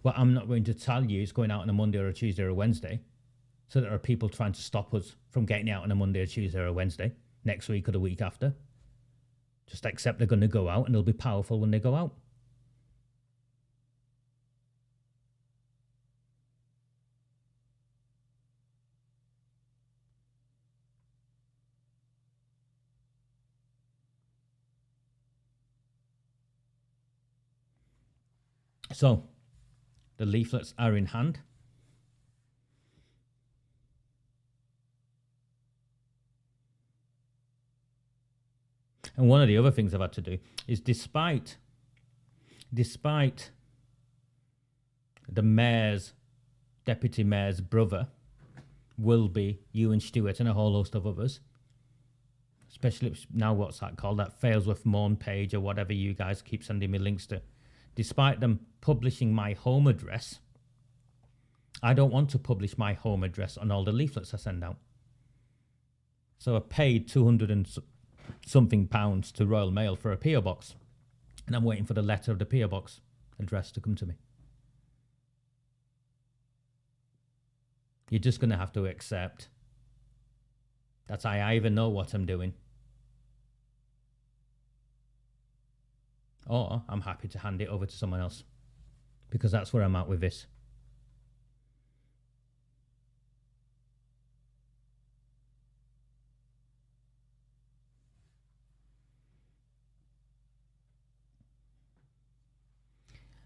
What I'm not going to tell you is going out on a Monday or a Tuesday or a Wednesday. So there are people trying to stop us from getting out on a Monday or Tuesday or a Wednesday, next week or the week after. Just accept they're going to go out and they'll be powerful when they go out. So, the leaflets are in hand. And one of the other things I've had to do is, despite the mayor's, deputy mayor's brother, WILBY, Ewan Stewart, and a whole host of others, especially now what's that called, that Failsworth Mourn page or whatever you guys keep sending me links to, despite them publishing my home address, I don't want to publish my home address on all the leaflets I send out. So I paid 200 and something pounds to Royal Mail for a PO box, and I'm waiting for the letter of the PO box address to come to me. You're just going to have to accept that I either know what I'm doing, or I'm happy to hand it over to someone else, because that's where I'm at with this.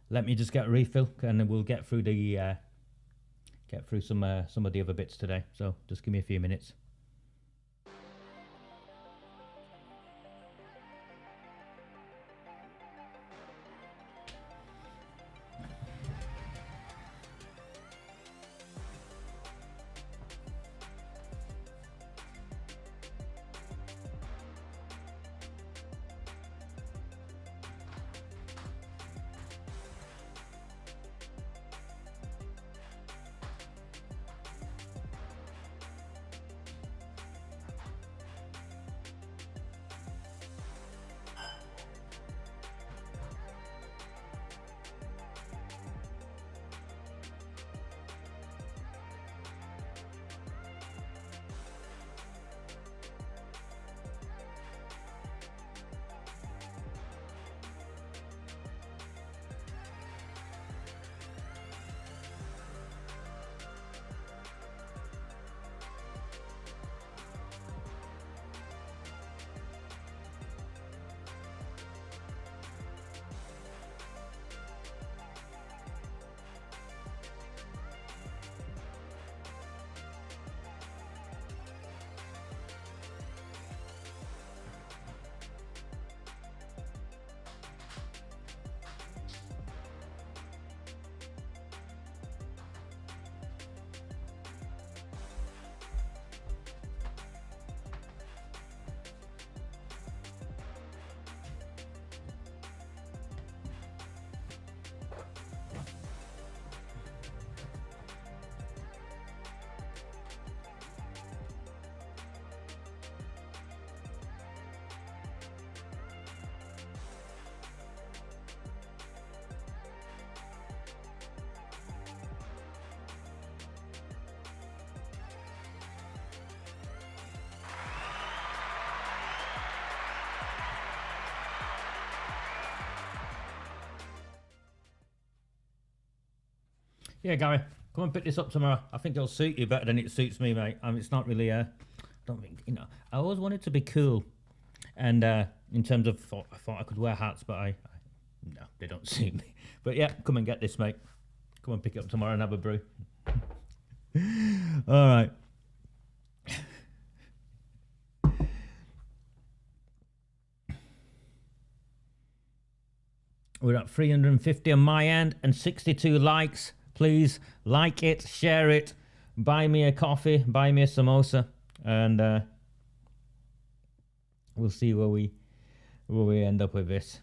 Let me just get a refill, and then we'll get through the some of the other bits today. So just give me a few minutes. Yeah, Gary, come and pick this up tomorrow. I think it'll suit you better than it suits me, mate. I mean, it's not really, don't think, you know, I always wanted to be cool. And in terms of, I thought I could wear hats, but no, they don't suit me. But yeah, come and get this, mate. Come and pick it up tomorrow and have a brew. All right. We're at 350 on my end and 62 likes. Please like it, share it, buy me a coffee, buy me a samosa, and we'll see where we end up with this.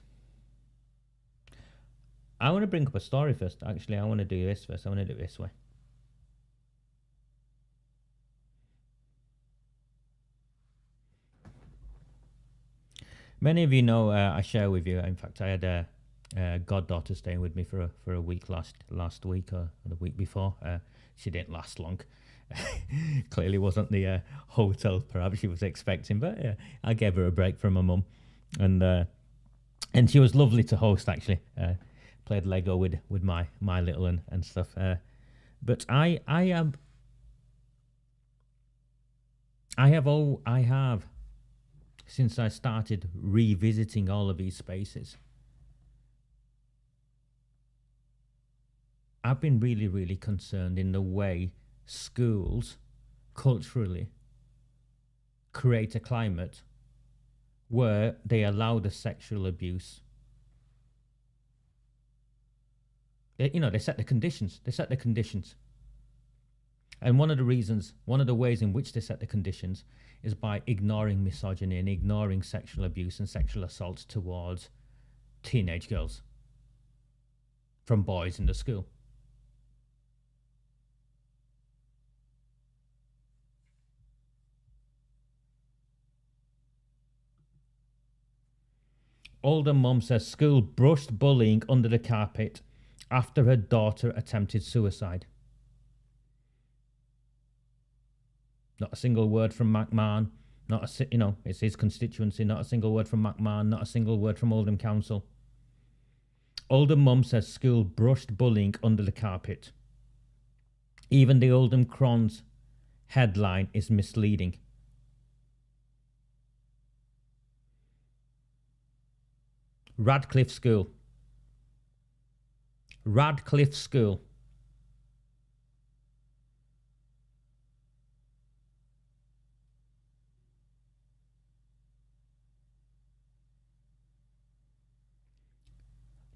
I want to bring up a story first. Actually, I want to do this first. I want to do it this way. Many of you know I share with you. In fact, I had a goddaughter staying with me for a week last week or the week before. She didn't last long. Clearly wasn't the hotel perhaps she was expecting, but I gave her a break from her mum, and she was lovely to host actually. Played Lego with my little and stuff. But I have since I started revisiting all of these spaces, I've been really, really concerned in the way schools culturally create a climate where they allow the sexual abuse. They set the conditions. And one of the ways in which they set the conditions is by ignoring misogyny and ignoring sexual abuse and sexual assault towards teenage girls from boys in the school. Oldham mum says school brushed bullying under the carpet after her daughter attempted suicide. Not a single word from McMahon. It's his constituency. Not a single word from McMahon. Not a single word from Oldham Council. Oldham mum says school brushed bullying under the carpet. Even the Oldham Cron's headline is misleading. Radcliffe School. Radcliffe School.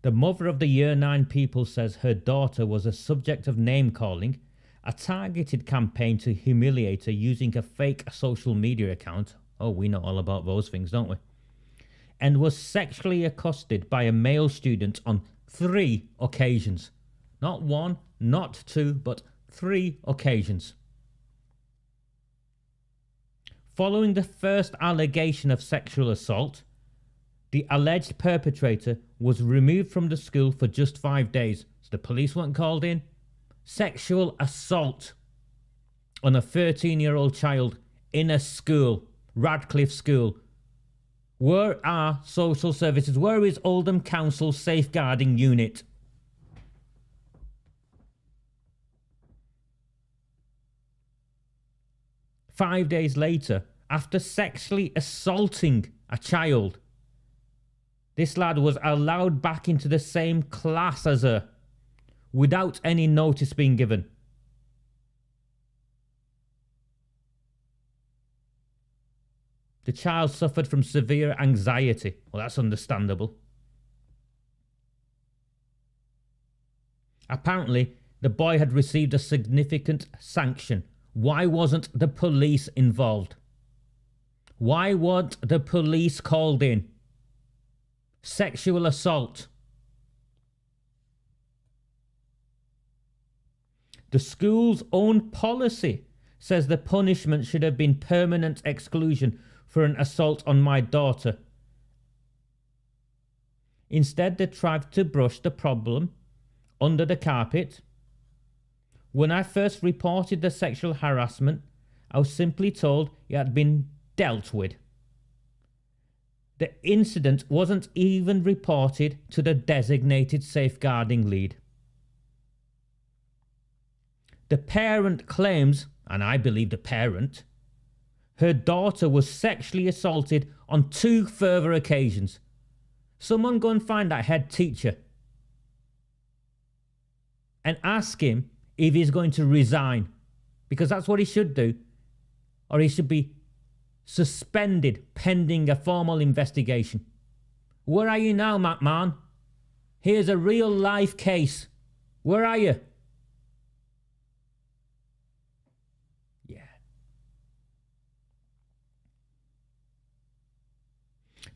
The mother of the Year 9 pupil says her daughter was a subject of name-calling, a targeted campaign to humiliate her using a fake social media account. Oh, we know all about those things, don't we? And was sexually accosted by a male student on 3 occasions. Not 1, not 2, but 3 occasions. Following the first allegation of sexual assault, the alleged perpetrator was removed from the school for just 5 days. So the police weren't called in. Sexual assault on a 13-year-old child in a school, Radcliffe School. Where are social services? Where is Oldham Council's safeguarding unit? Five days later, after sexually assaulting a child, this lad was allowed back into the same class as her without any notice being given. The child suffered from severe anxiety. Well, that's understandable. Apparently, the boy had received a significant sanction. Why wasn't the police involved? Why weren't the police called in? Sexual assault. The school's own policy says the punishment should have been permanent exclusion for an assault on my daughter. Instead, they tried to brush the problem under the carpet. When I first reported the sexual harassment, I was simply told it had been dealt with. The incident wasn't even reported to the designated safeguarding lead. the parent claims, and I believe the parent, her daughter was sexually assaulted on 2 further occasions. Someone go and find that head teacher and ask him if he's going to resign, because that's what he should do, or he should be suspended pending a formal investigation. Where are you now, McMahon? Here's a real life case. Where are you? Yeah.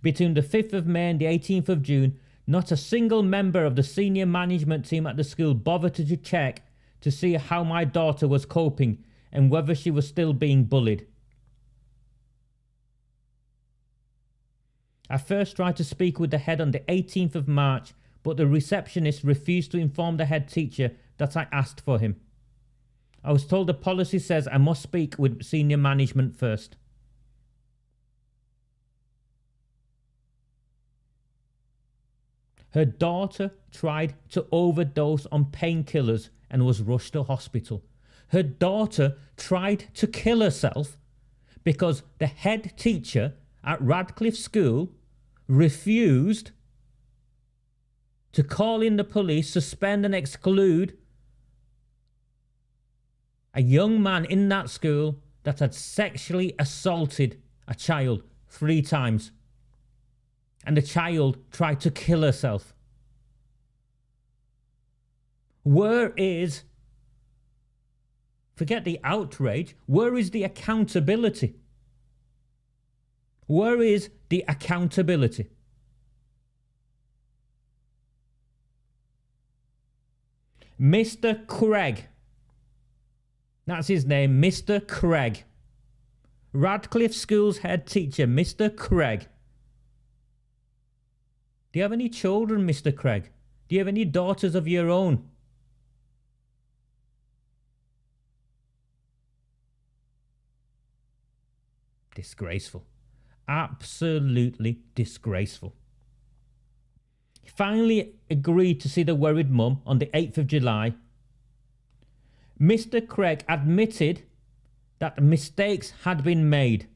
Between the 5th of May and the 18th of June, not a single member of the senior management team at the school bothered to check to see how my daughter was coping and whether she was still being bullied. I first tried to speak with the head on the 18th of March, but the receptionist refused to inform the head teacher that I asked for him. I was told the policy says I must speak with senior management first. Her daughter tried to overdose on painkillers and was rushed to hospital. Her daughter tried to kill herself because the head teacher at Radcliffe School refused to call in the police, suspend and exclude a young man in that school that had sexually assaulted a child 3 times. And the child tried to kill herself. Where is, forget the outrage, where is the accountability? Where is the accountability? Mr. Craig, that's his name, Mr. Craig. Radcliffe School's head teacher, Mr. Craig. Do you have any children, Mr. Craig? Do you have any daughters of your own? Disgraceful. Absolutely disgraceful. He finally agreed to see the worried mum on the 8th of July. Mr. Craig admitted that mistakes had been made.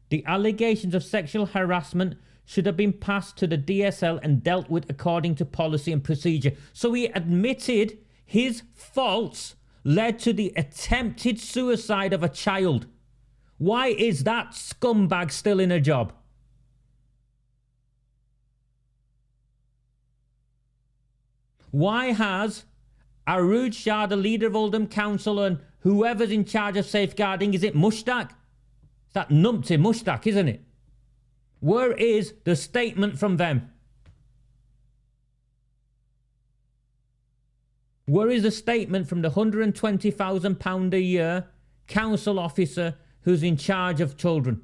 The allegations of sexual harassment should have been passed to the DSL and dealt with according to policy and procedure. So he admitted his faults led to the attempted suicide of a child. Why is that scumbag still in a job? Why has Arooj Shah, the leader of Oldham Council, and whoever's in charge of safeguarding, is it Mushtaq? It's that numpty Mushtaq, isn't it? Where is the statement from them? Where is the statement from the £120,000 a year council officer who's in charge of children?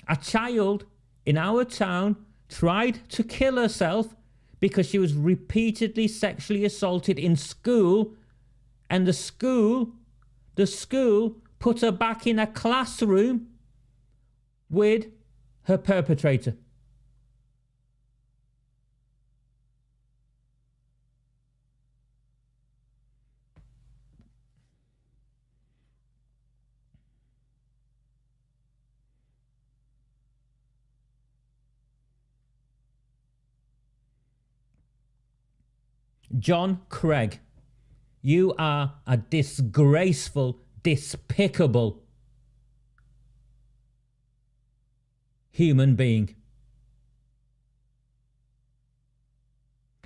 A child in our town tried to kill herself because she was repeatedly sexually assaulted in school, and the school put her back in a classroom with her perpetrator. John Craig, you are a disgraceful, despicable human being.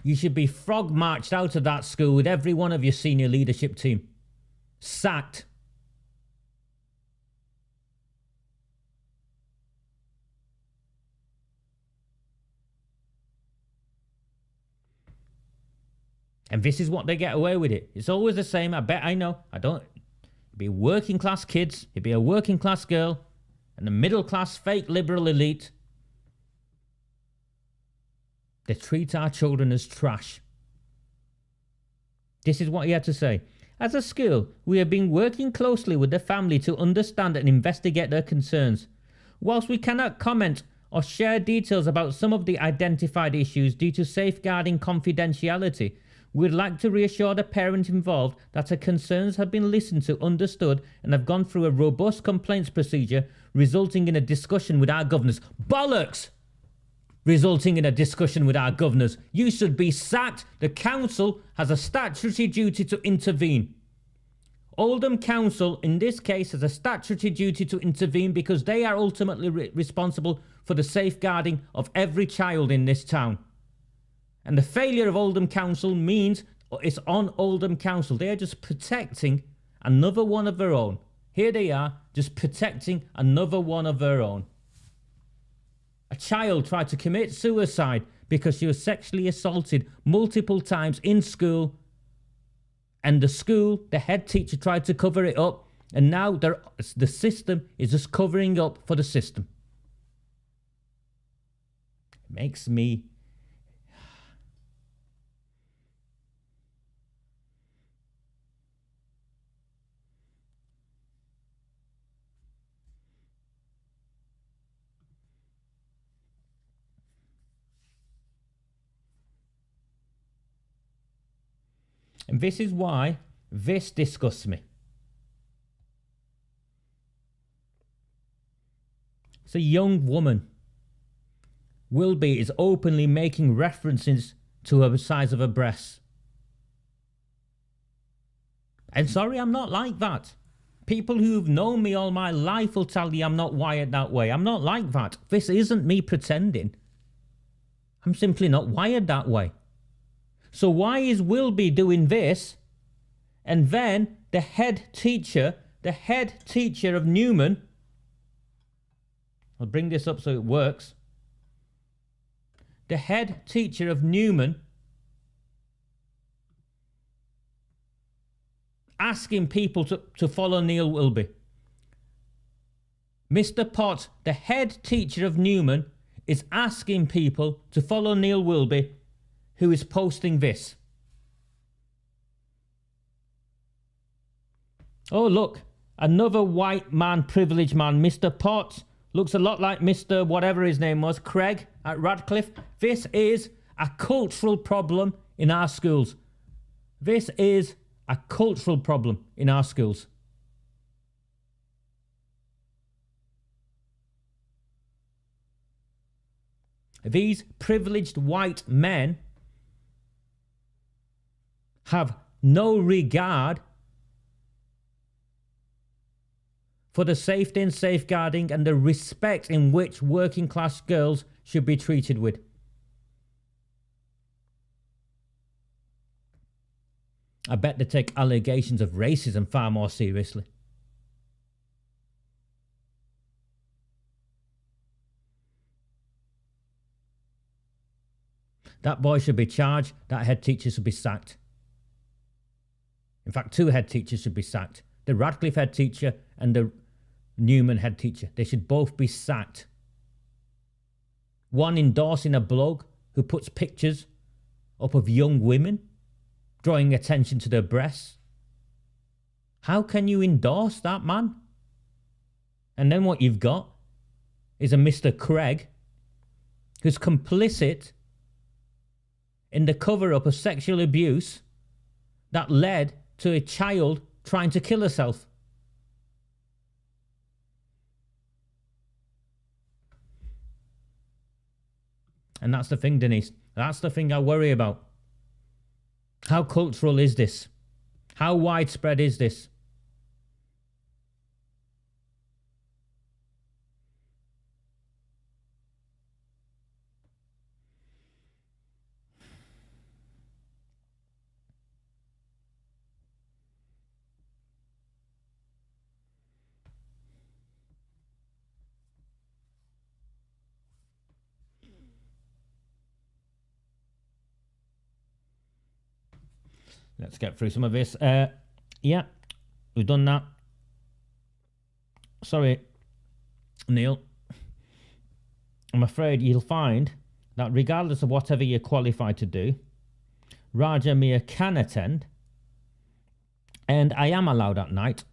You should be frog marched out of that school with every one of your senior leadership team. Sacked. And this is what they get away with it. It's always the same. I bet I know. It'd be working class kids. It'd be a working class girl. And the middle class fake liberal elite. They treat our children as trash. This is what he had to say. As a school, we have been working closely with the family to understand and investigate their concerns. Whilst we cannot comment or share details about some of the identified issues due to safeguarding confidentiality, We'd like to reassure the parent involved that her concerns have been listened to, understood, and have gone through a robust complaints procedure, resulting in a discussion with our governors. Bollocks! Resulting in a discussion with our governors. You should be sacked. The council has a statutory duty to intervene. Oldham Council, in this case, has a statutory duty to intervene because they are ultimately responsible for the safeguarding of every child in this town. And the failure of Oldham Council means it's on Oldham Council. They are just protecting another one of their own. Here they are, just protecting another one of their own. A child tried to commit suicide because she was sexually assaulted multiple times in school. And the school, the head teacher tried to cover it up. And now the system is just covering up for the system. It makes me... And this is why this disgusts me. It's a young woman. WILBY is openly making references to her size of her breasts. And sorry, I'm not like that. People who've known me all my life will tell you I'm not wired that way. I'm not like that. This isn't me pretending. I'm simply not wired that way. So why is WILBY doing this? And then the head teacher of Newman, I'll bring this up so it works. The head teacher of Newman asking people to follow Neil WILBY. Mr. Potts, the head teacher of Newman, is asking people to follow Neil WILBY, who is posting this. Oh, look, another white man, privileged man, Mr. Potts. Looks a lot like Mr. whatever his name was, Craig at Radcliffe. This is a cultural problem in our schools. This is a cultural problem in our schools. These privileged white men have no regard for the safety and safeguarding and the respect in which working class girls should be treated with. I bet they take allegations of racism far more seriously. That boy should be charged, that head teacher should be sacked. In fact, 2 head teachers should be sacked. The Radcliffe head teacher and the Newman head teacher. They should both be sacked. One endorsing a blog who puts pictures up of young women, drawing attention to their breasts. How can you endorse that man? And then what you've got is a Mr. Craig who's complicit in the cover-up of sexual abuse that led to a child trying to kill herself. And that's the thing, Denise. That's the thing I worry about. How cultural is this? How widespread is this? Let's get through some of this. Yeah, we've done that. Sorry, Neil. I'm afraid you'll find that regardless of whatever you're qualified to do, Raja Mia can attend, and I am allowed at night,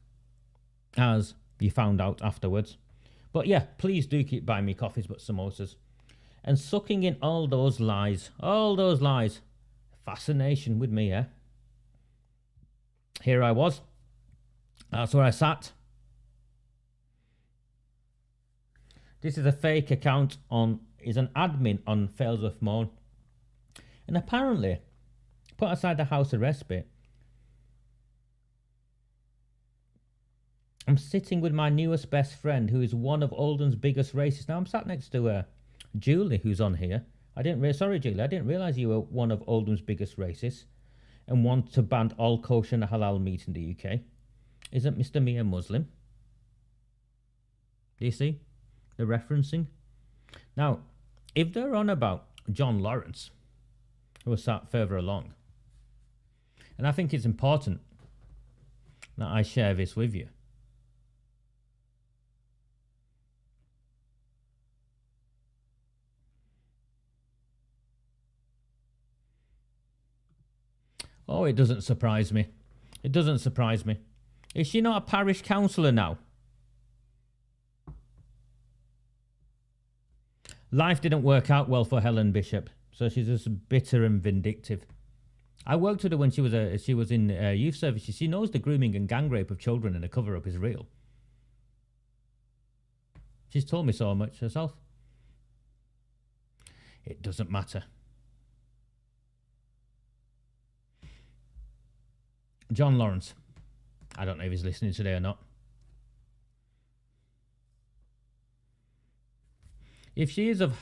as you found out afterwards. But yeah, please do keep buying me coffees but samosas. And sucking in all those lies, Fascination with me, yeah. Here I was. That's where I sat. This is a fake account is an admin on Failsworth Moan. And apparently, put aside the house arrest bit, I'm sitting with my newest best friend, who is one of Oldham's biggest racists. Now, I'm sat next to Julie, who's on here. Sorry, Julie, I didn't realise you were one of Oldham's biggest racists and want to ban all kosher and halal meat in the UK. Isn't Mr. Mayor Muslim? Do you see the referencing? Now, if they're on about John Lawrence, who was sat further along, and I think it's important that I share this with you. Oh, it doesn't surprise me. It doesn't surprise me. Is she not a parish councillor now? Life didn't work out well for Helen Bishop, so she's just bitter and vindictive. I worked with her when she was in youth services. She knows the grooming and gang rape of children and the cover-up is real. She's told me so much herself. It doesn't matter. John Lawrence. I don't know if he's listening today or not. If she is of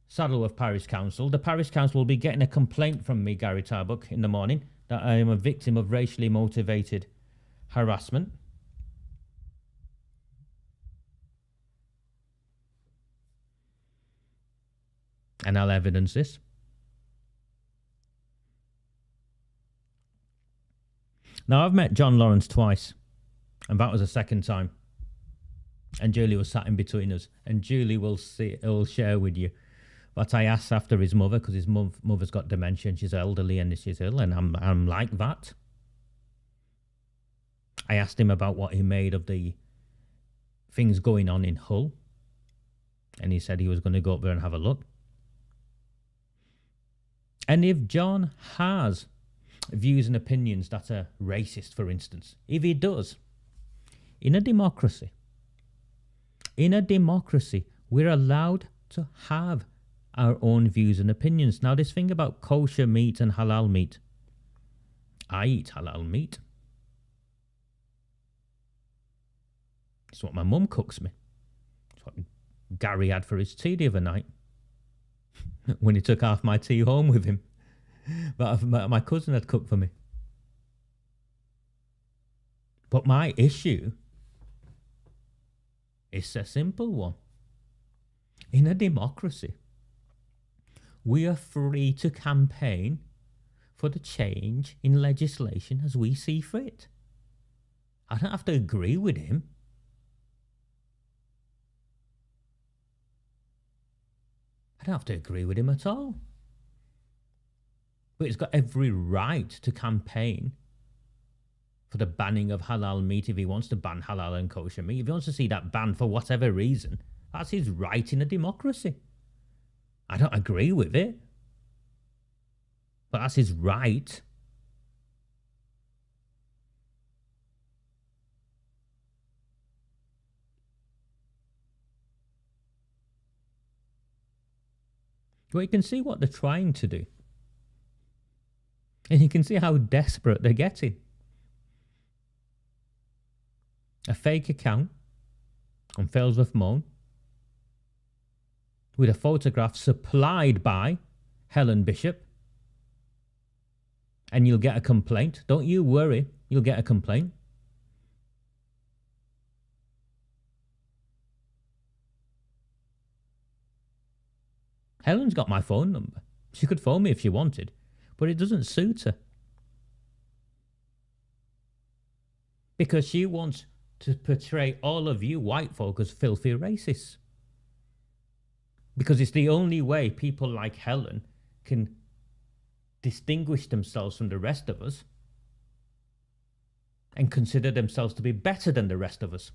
Saddleworth Parish Council, the Parish Council will be getting a complaint from me, Gary Tarbuck, in the morning that I am a victim of racially motivated harassment. And I'll evidence this. Now, I've met John Lawrence twice, and that was the second time. And Julie was sat in between us, and Julie will share with you that I asked after his mother, because his mother's got dementia and she's elderly and she's ill, and I'm like that. I asked him about what he made of the things going on in Hull, and he said he was going to go up there and have a look. And if John has views and opinions that are racist, for instance, if he does, in a democracy, we're allowed to have our own views and opinions. Now, this thing about kosher meat and halal meat, I eat halal meat. It's what my mum cooks me. It's what Gary had for his tea the other night when he took half my tea home with him. But my cousin had cooked for me. But my issue is a simple one. In a democracy, we are free to campaign for the change in legislation as we see fit. I don't have to agree with him. I don't have to agree with him at all. But he's got every right to campaign for the banning of halal meat if he wants to ban halal and kosher meat. If he wants to see that banned for whatever reason, that's his right in a democracy. I don't agree with it, but that's his right. Well, you can see what they're trying to do. And you can see how desperate they're getting. A fake account on Failsworth Moan with a photograph supplied by Helen Bishop. And you'll get a complaint. Don't you worry, you'll get a complaint. Helen's got my phone number. She could phone me if she wanted, but it doesn't suit her. Because she wants to portray all of you white folk as filthy racists. Because it's the only way people like Helen can distinguish themselves from the rest of us and consider themselves to be better than the rest of us.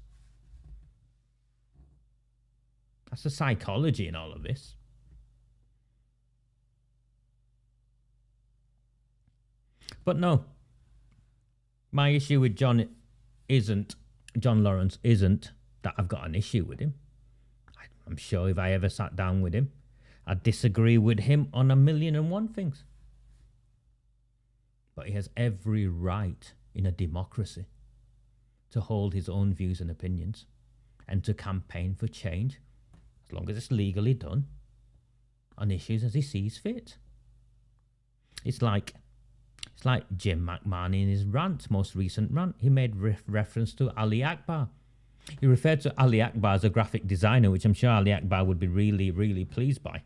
That's the psychology in all of this. But no, my issue with John Lawrence isn't that I've got an issue with him. I'm sure if I ever sat down with him, I'd disagree with him on 1,000,001 things. But he has every right in a democracy to hold his own views and opinions and to campaign for change, as long as it's legally done, on issues as he sees fit. It's like Jim McMahon in his rant, most recent rant. He made reference to Ali Akbar. He referred to Ali Akbar as a graphic designer, which I'm sure Ali Akbar would be really, really pleased by.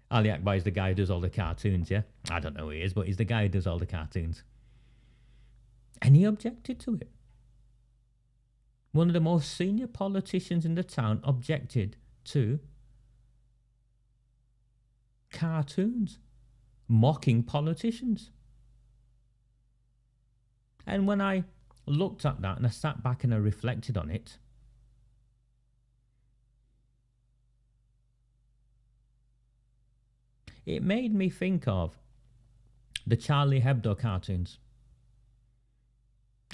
Ali Akbar is the guy who does all the cartoons, yeah? I don't know who he is, but he's the guy who does all the cartoons. And he objected to it. One of the most senior politicians in the town objected to cartoons mocking politicians. And when I looked at that and I sat back and I reflected on it, it made me think of the Charlie Hebdo cartoons.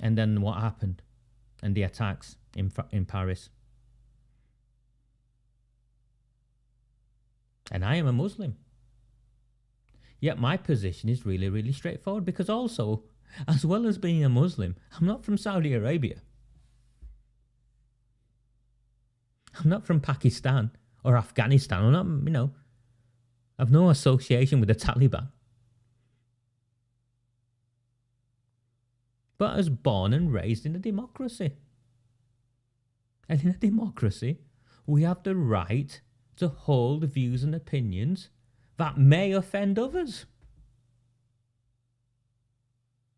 And then what happened? And the attacks in Paris. And I am a Muslim. Yet my position is really, really straightforward, because also, as well as being a Muslim, I'm not from Saudi Arabia. I'm not from Pakistan or Afghanistan. I'm not, I've no association with the Taliban. But I was born and raised in a democracy. And in a democracy, we have the right to hold views and opinions that may offend others.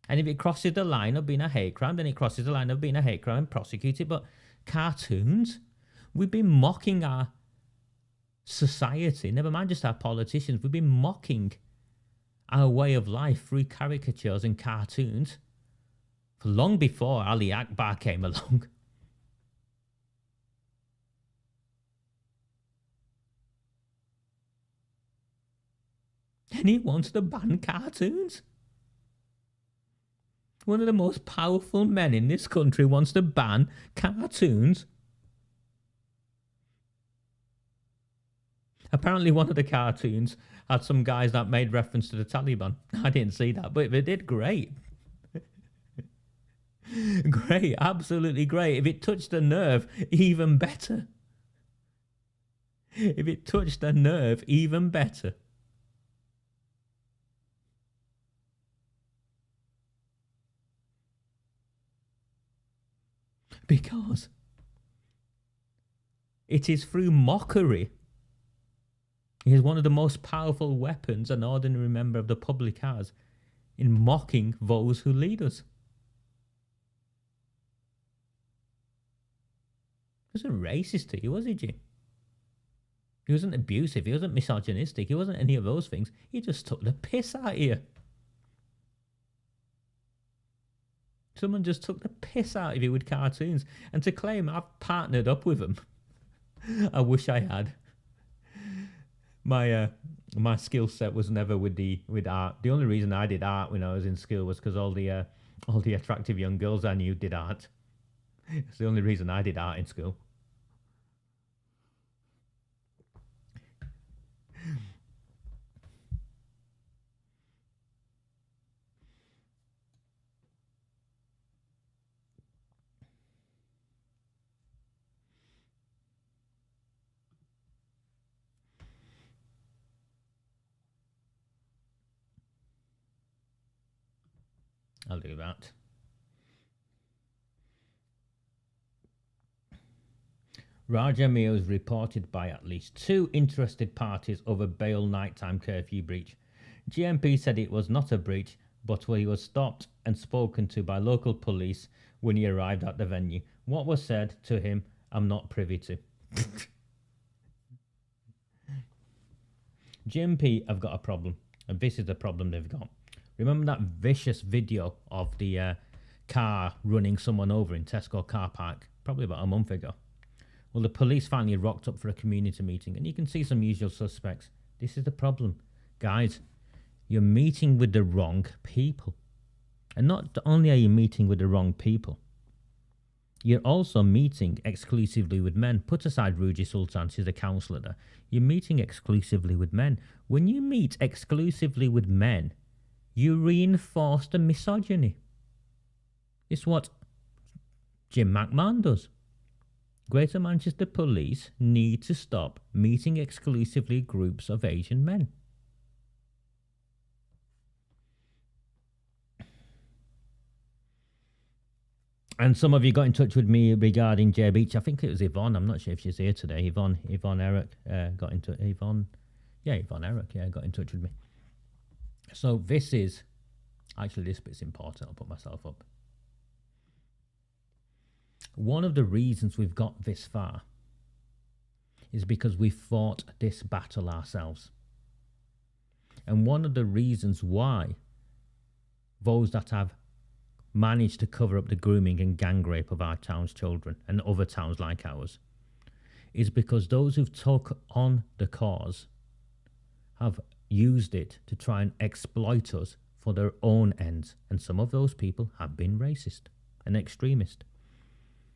And if it crosses the line of being a hate crime, then it crosses the line of being a hate crime and prosecute it. But cartoons, we've been mocking our society, never mind just our politicians, we've been mocking our way of life through caricatures and cartoons for long before Ali Akbar came along. And he wants to ban cartoons. One of the most powerful men in this country wants to ban cartoons. Apparently one of the cartoons had some guys that made reference to the Taliban. I didn't see that, but they did great. Great, absolutely great. If it touched a nerve, even better. If it touched a nerve, even better. Because it is through mockery. It is one of the most powerful weapons an ordinary member of the public has in mocking those who lead us. He wasn't racist to you, was he, Jim? He wasn't abusive, he wasn't misogynistic, he wasn't any of those things. He just took the piss out of you. Someone just took the piss out of you with cartoons. And to claim I've partnered up with them, I wish I had. My skill set was never with art. The only reason I did art when I was in school was because all the attractive young girls I knew did art. It's the only reason I did art in school. I'll do that. Raja Mir was reported by at least 2 interested parties over bail nighttime curfew breach. GMP said it was not a breach, but he was stopped and spoken to by local police when he arrived at the venue. What was said to him, I'm not privy to. GMP have got a problem, and this is the problem they've got. Remember that vicious video of the car running someone over in Tesco car park, probably about a month ago? Well, the police finally rocked up for a community meeting, and you can see some usual suspects. This is the problem. Guys, you're meeting with the wrong people. And not only are you meeting with the wrong people, you're also meeting exclusively with men. Put aside Ruji Sultan, she's a counsellor there. You're meeting exclusively with men. When you meet exclusively with men, you reinforce the misogyny. It's what Jim McMahon does. Greater Manchester Police need to stop meeting exclusively groups of Asian men. And some of you got in touch with me regarding Jay Beach. I think it was Yvonne. I'm not sure if she's here today. Yvonne Eric got in touch. Yvonne Eric got in touch with me. So this is, actually this bit's important. I'll put myself up. One of the reasons we've got this far is because we fought this battle ourselves. And one of the reasons why those that have managed to cover up the grooming and gang rape of our town's children and other towns like ours is because those who've took on the cause have used it to try and exploit us for their own ends. And some of those people have been racist and extremist.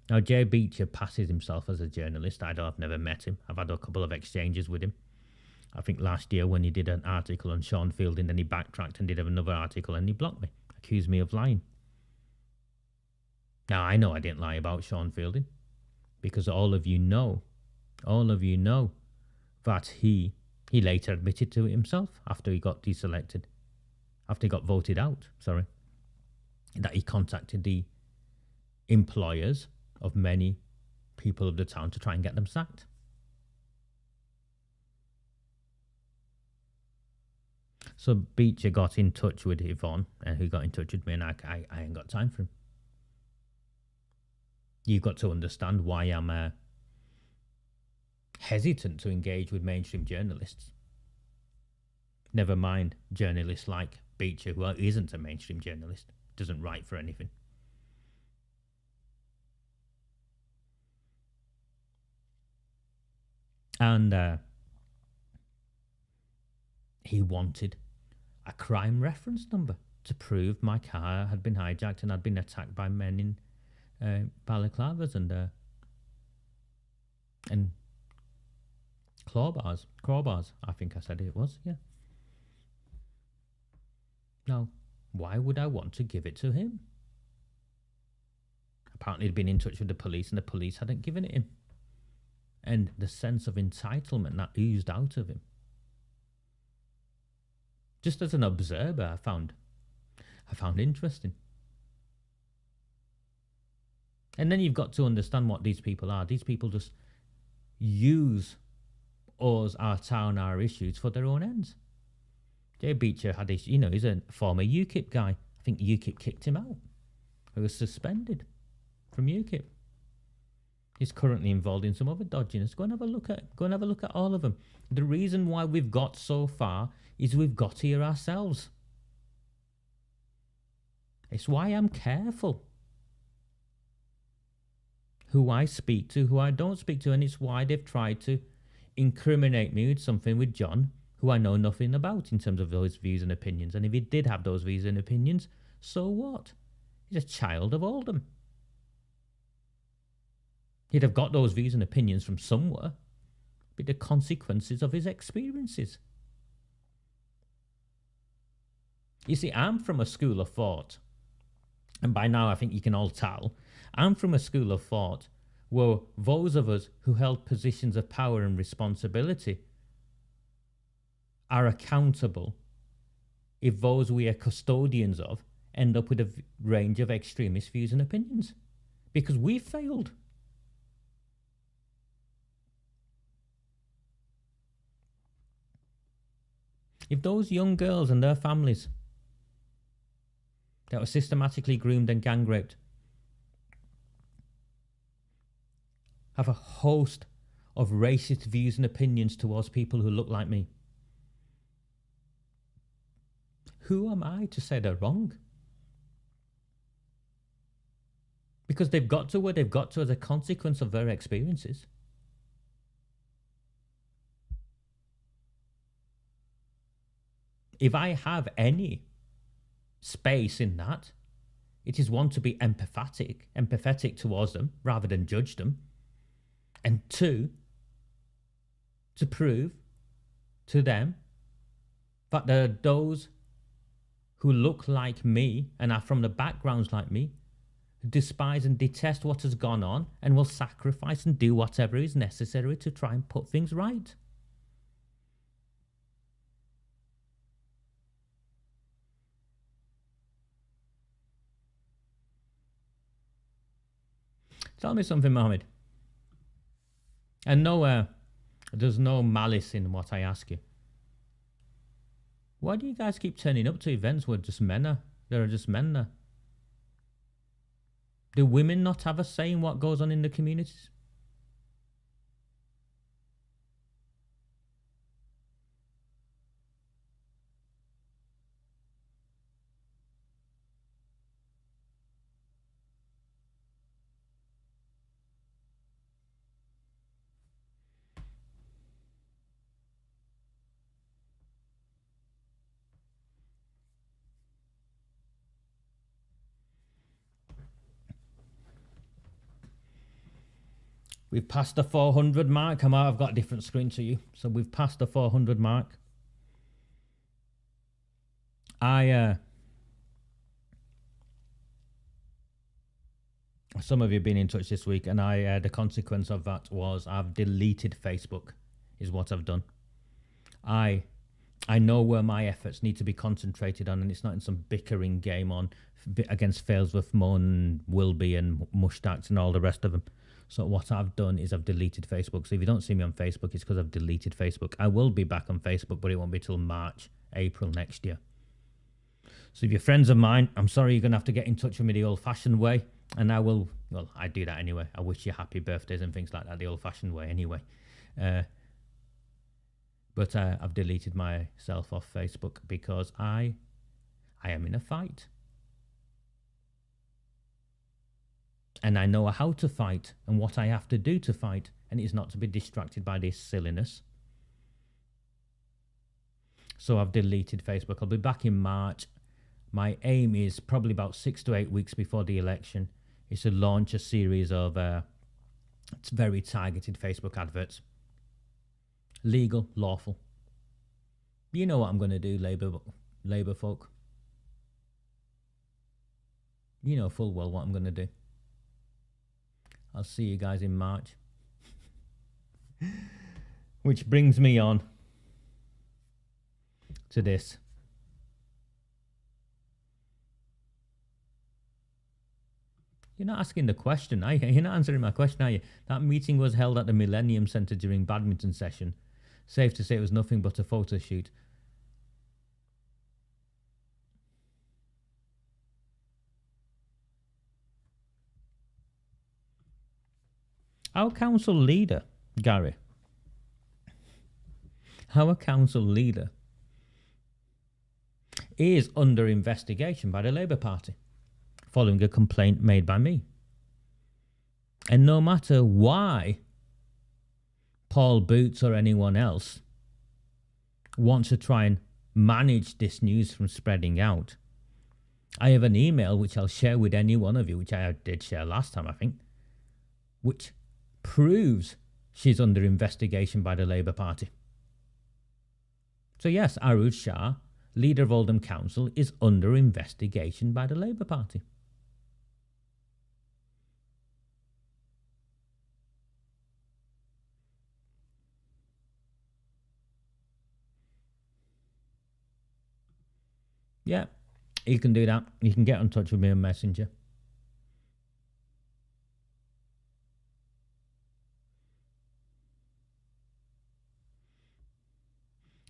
Now, Jay Beecher passes himself as a journalist. I've never met him. I've had a couple of exchanges with him. I think last year when he did an article on Sean Fielding, then he backtracked and did another article and he blocked me, accused me of lying. Now, I know I didn't lie about Sean Fielding because all of you know that he later admitted to it himself after he got deselected, after he got voted out, that he contacted the employers of many people of the town to try and get them sacked. So Beecher got in touch with Yvonne, and who got in touch with me, and I ain't got time for him. You've got to understand why I'm hesitant to engage with mainstream journalists. Never mind journalists like Beecher, who isn't a mainstream journalist, doesn't write for anything. And he wanted a crime reference number to prove my car had been hijacked and had been attacked by men in balaclavas and crowbars. I think I said it was, yeah. Now, why would I want to give it to him? Apparently he'd been in touch with the police and the police hadn't given it him. And the sense of entitlement that oozed out of him. Just as an observer, I found interesting. And then you've got to understand what these people are. These people just use us, our town, our issues for their own ends. Jay Beecher had his, he's a former UKIP guy. I think UKIP kicked him out. He was suspended from UKIP. He's currently involved in some other dodginess. Go and have a look at all of them. The reason why we've got so far is we've got here ourselves. It's why I'm careful who I speak to, who I don't speak to, and it's why they've tried to incriminate me with something with John, who I know nothing about in terms of those views and opinions. And if he did have those views and opinions, so what? He's a child of Oldham. He'd have got those views and opinions from somewhere, but the consequences of his experiences. You see, I'm from a school of thought, and by now I think you can all tell, I'm from a school of thought where those of us who held positions of power and responsibility are accountable if those we are custodians of end up with a range of extremist views and opinions. Because we failed. If those young girls and their families that were systematically groomed and gang raped have a host of racist views and opinions towards people who look like me, who am I to say they're wrong? Because they've got to where they've got to as a consequence of their experiences. if I have any space in that, it is one, to be empathetic towards them rather than judge them, and two, to prove to them that there are those who look like me and are from the backgrounds like me, who despise and detest what has gone on and will sacrifice and do whatever is necessary to try and put things right. Tell me something, Mohammed. And no, there's no malice in what I ask you. Why do you guys keep turning up to events where just men are? There are just men there. Do women not have a say in what goes on in the communities? We've passed the 400 mark. I've got a different screen to you. So we've passed the 400 mark. Some of you have been in touch this week, and the consequence of that was I've deleted Facebook, is what I've done. I know where my efforts need to be concentrated on, and it's not in some bickering game on against Failsworth, Munn, Wilby and Mushtaq and all the rest of them. So what I've done is I've deleted Facebook. So if you don't see me on Facebook, it's because I've deleted Facebook. I will be back on Facebook, but it won't be till March, April next year. So if you're friends of mine, I'm sorry, you're going to have to get in touch with me the old-fashioned way. And I will, well, I do that anyway. I wish you happy birthdays and things like that the old-fashioned way anyway. But I've deleted myself off Facebook because I am in a fight. And I know how to fight and what I have to do to fight, and it's not to be distracted by this silliness. So I've deleted Facebook. I'll be back in March. My aim is probably about 6 to 8 weeks before the election is to launch a series of very targeted Facebook adverts. Legal, lawful. You know what I'm going to do, Labour folk. You know full well what I'm going to do. I'll see you guys in March. Which brings me on to this. You're not asking the question, are you? You're not answering my question, are you? That meeting was held at the Millennium Centre during badminton session. Safe to say it was nothing but a photo shoot. Our council leader, Gary, our council leader is under investigation by the Labour Party following a complaint made by me. And no matter why Paul Boots or anyone else wants to try and manage this news from spreading out, I have an email which I'll share with any one of you, which I did share last time, I think, which proves she's under investigation by the Labour Party. So yes, Arooj Shah, leader of Oldham Council, is under investigation by the Labour Party. Yeah, you can do that. You can get in touch with me on Messenger.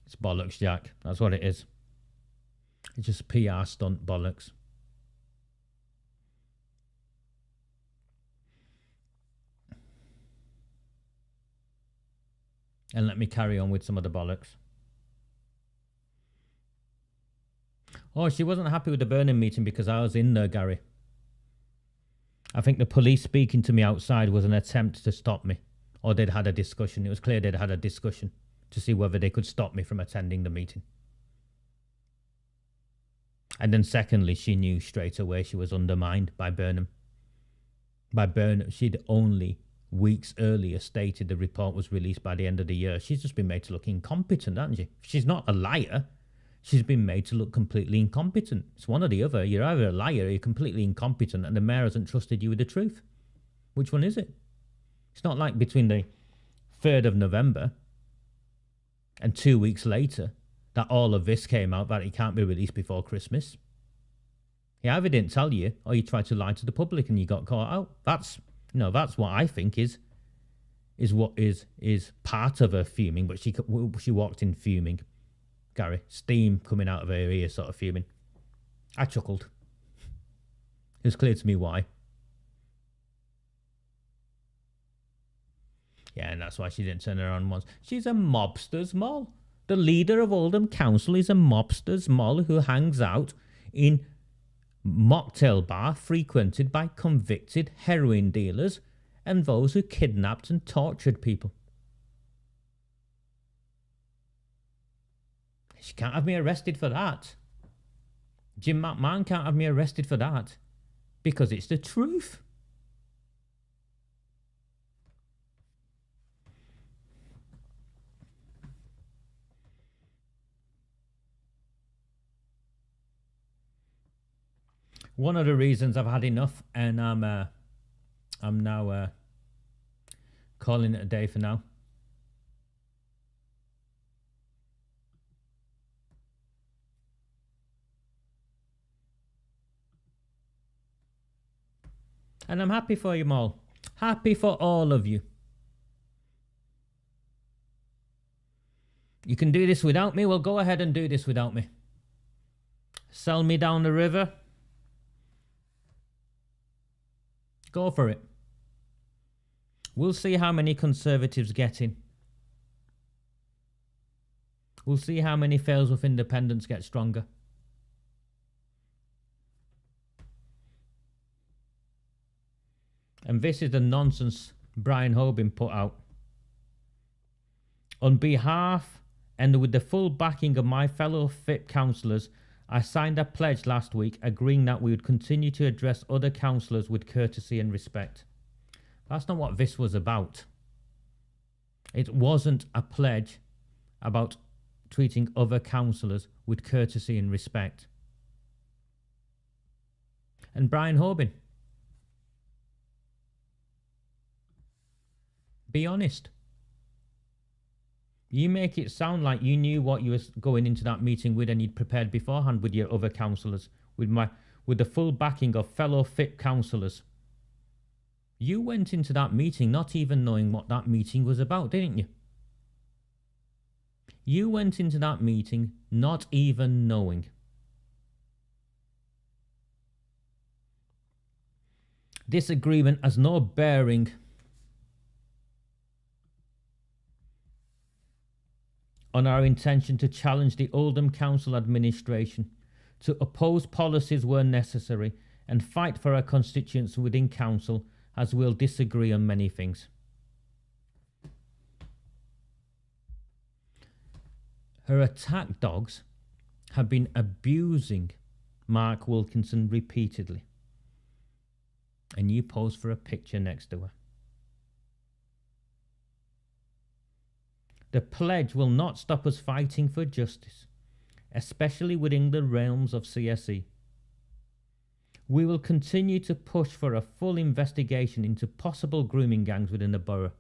It's bollocks, Jack. That's what it is. It's just PR stunt bollocks. And let me carry on with some of the bollocks. Oh, she wasn't happy with the Burnham meeting because I was in there, Gary. I think the police speaking to me outside was an attempt to stop me. Or they'd had a discussion. It was clear they'd had a discussion to see whether they could stop me from attending the meeting. And then secondly, she knew straight away she was undermined by Burnham. By Burnham, she'd only weeks earlier stated the report was released by the end of the year. She's just been made to look incompetent, hasn't she? She's not a liar. She's been made to look completely incompetent. It's one or the other. You're either a liar or you're completely incompetent, and the mayor hasn't trusted you with the truth. Which one is it? It's not like between the 3rd of November and 2 weeks later that all of this came out, that it can't be released before Christmas. He either didn't tell you, or you tried to lie to the public and you got caught out. That's what I think is what is part of her fuming. But she walked in fuming, Gary, steam coming out of her ear, sort of fuming. I chuckled. It was clear to me why. Yeah, and that's why she didn't turn her on once. She's a mobster's moll. The leader of Oldham Council is a mobster's moll who hangs out in mocktail bar frequented by convicted heroin dealers and those who kidnapped and tortured people. She can't have me arrested for that. Jim McMahon can't have me arrested for that because it's the truth. One of the reasons I've had enough, and I'm now calling it a day for now. And I'm happy for you all. Happy for all of you. You can do this without me? Well, go ahead and do this without me. Sell me down the river. Go for it. We'll see how many Conservatives get in. We'll see how many fails with independents get stronger. And this is the nonsense Brian Hoban put out. On behalf and with the full backing of my fellow FIP councillors, I signed a pledge last week agreeing that we would continue to address other councillors with courtesy and respect. That's not what this was about. It wasn't a pledge about treating other councillors with courtesy and respect. And Brian Hoban, be honest. You make it sound like you knew what you were going into that meeting with and you'd prepared beforehand with your other councillors, with the full backing of fellow FIP councillors. You went into that meeting not even knowing what that meeting was about, didn't you? You went into that meeting not even knowing. This agreement has no bearing on our intention to challenge the Oldham Council administration, to oppose policies where necessary, and fight for our constituents within council, as we'll disagree on many things. Her attack dogs have been abusing Mark Wilkinson repeatedly, and you pose for a picture next to her. The pledge will not stop us fighting for justice, especially within the realms of CSE. We will continue to push for a full investigation into possible grooming gangs within the borough.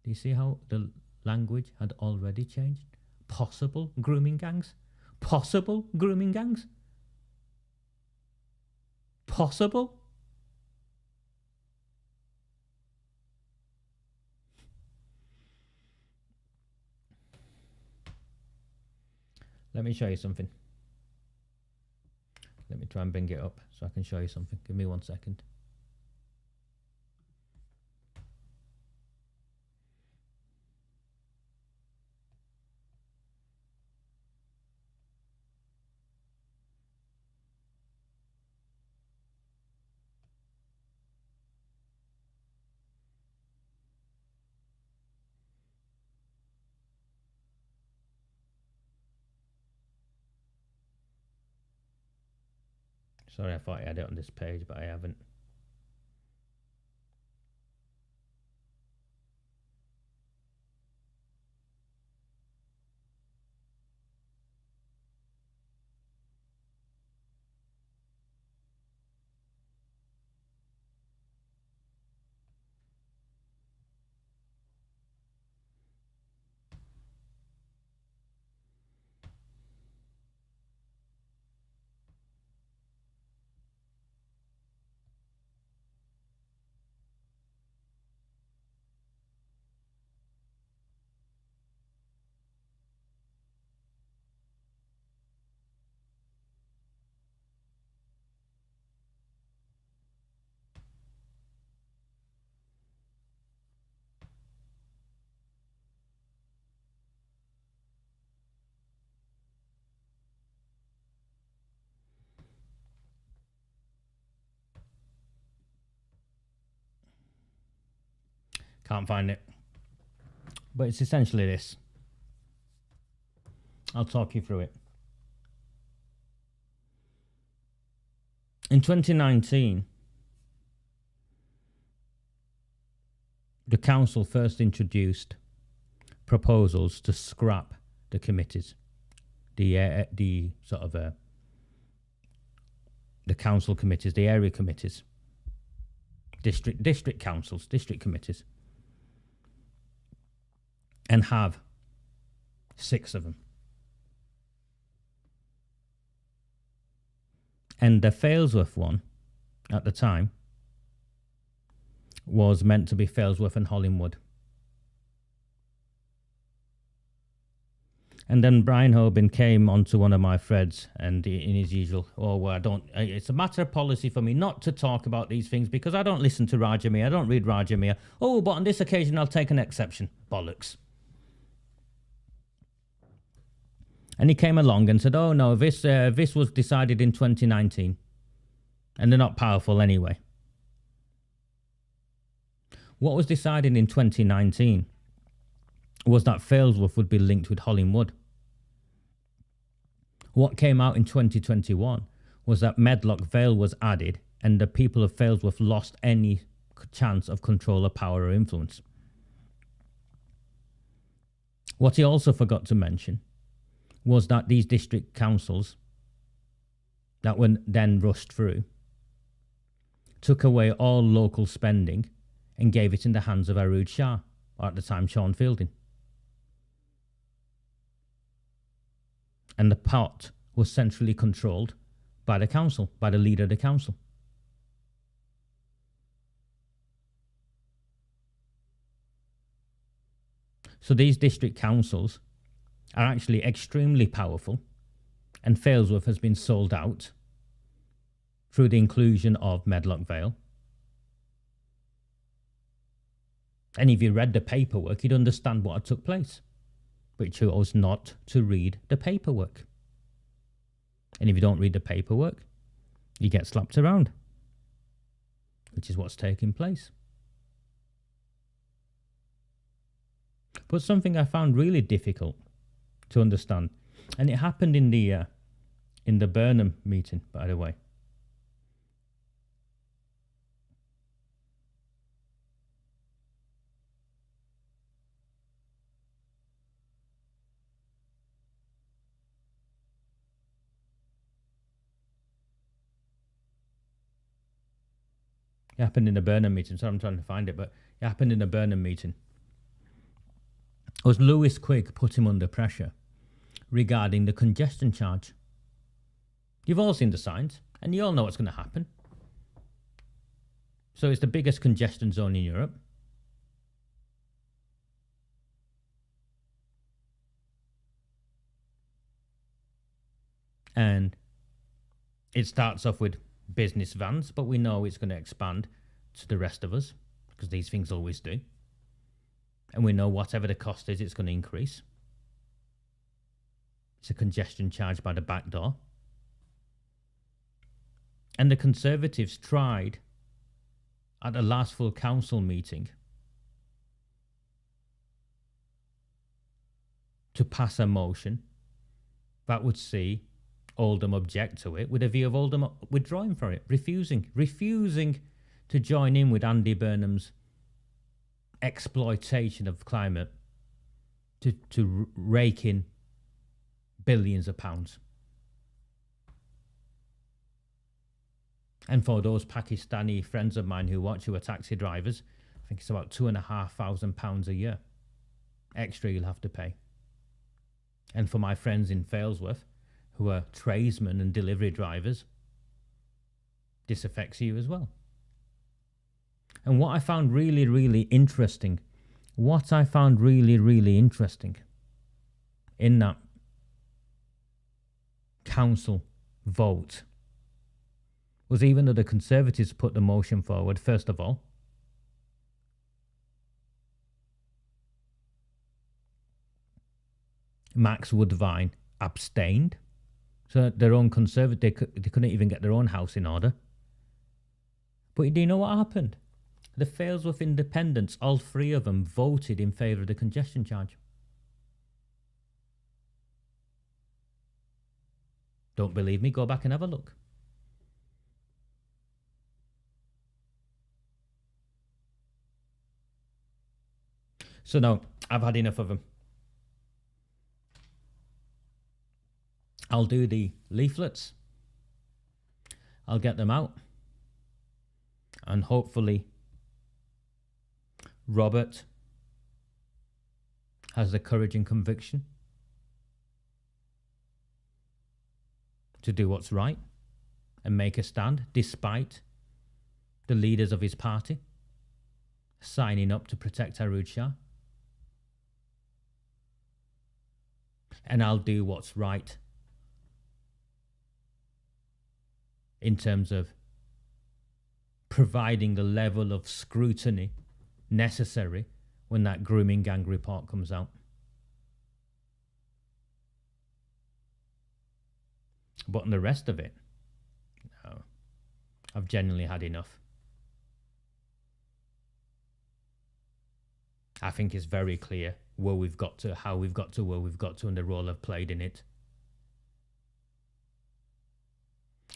Do you see how the language had already changed? Possible grooming gangs? Possible grooming gangs? Possible? Let me show you something. Let me try and bring it up so I can show you something. Give me 1 second. Sorry, I thought I had it on this page, but I haven't. Can't find it. But it's essentially this. I'll talk you through it. In 2019, the council first introduced proposals to scrap the committees, the council committees, the area committees, district councils, district committees, and have 6 of them. And the Failsworth one, at the time, was meant to be Failsworth and Hollingwood. And then Brian Hoban came onto one of my threads, and in his usual, it's a matter of policy for me not to talk about these things because I don't listen to Raja Miah, I don't read Raja Miah. Oh, but on this occasion I'll take an exception. Bollocks. And he came along and said, oh no, this was decided in 2019. And they're not powerful anyway. What was decided in 2019 was that Failsworth would be linked with Hollingwood. What came out in 2021 was that Medlock Vale was added and the people of Failsworth lost any chance of control or power or influence. What he also forgot to mention was that these district councils that were then rushed through took away all local spending and gave it in the hands of Arooj Shah, or at the time Sean Fielding. And the pot was centrally controlled by the council, by the leader of the council. So these district councils are actually extremely powerful, and Failsworth has been sold out through the inclusion of Medlock Vale. And if you read the paperwork, you'd understand what had took place, but you chose not to read the paperwork. And if you don't read the paperwork, you get slapped around, which is what's taking place. But something I found really difficult to understand, and it happened in the Burnham meeting, by the way. It happened in the Burnham meeting, so I'm trying to find it, but it happened in the Burnham meeting. Was Lewis Quigg put him under pressure regarding the congestion charge? You've all seen the signs, and you all know what's going to happen. So it's the biggest congestion zone in Europe. And it starts off with business vans, but we know it's going to expand to the rest of us, because these things always do. And we know whatever the cost is, it's going to increase. It's a congestion charge by the back door. And the Conservatives tried at the last full council meeting to pass a motion that would see Oldham object to it, with a view of Oldham withdrawing from it, refusing to join in with Andy Burnham's exploitation of climate to rake in billions of pounds. And for those Pakistani friends of mine who watch, who are taxi drivers, I think it's about £2,500 a year extra you'll have to pay. And for my friends in Failsworth, who are tradesmen and delivery drivers, this affects you as well. And what I found really, really interesting, in that council vote was, even though the Conservatives put the motion forward, first of all, Max Woodvine abstained. So their own Conservative, they couldn't even get their own house in order. But do you know what happened? The Failsworth Independents, all three of them, voted in favour of the congestion charge. Don't believe me? Go back and have a look. So no, I've had enough of them. I'll do the leaflets. I'll get them out. And hopefully Robert has the courage and conviction to do what's right and make a stand, despite the leaders of his party signing up to protect Arooj Shah. And I'll do what's right in terms of providing the level of scrutiny necessary when that grooming gang report comes out. But on the rest of it, no, I've genuinely had enough. I think it's very clear where we've got to, how we've got to, where we've got to, and the role I've played in it.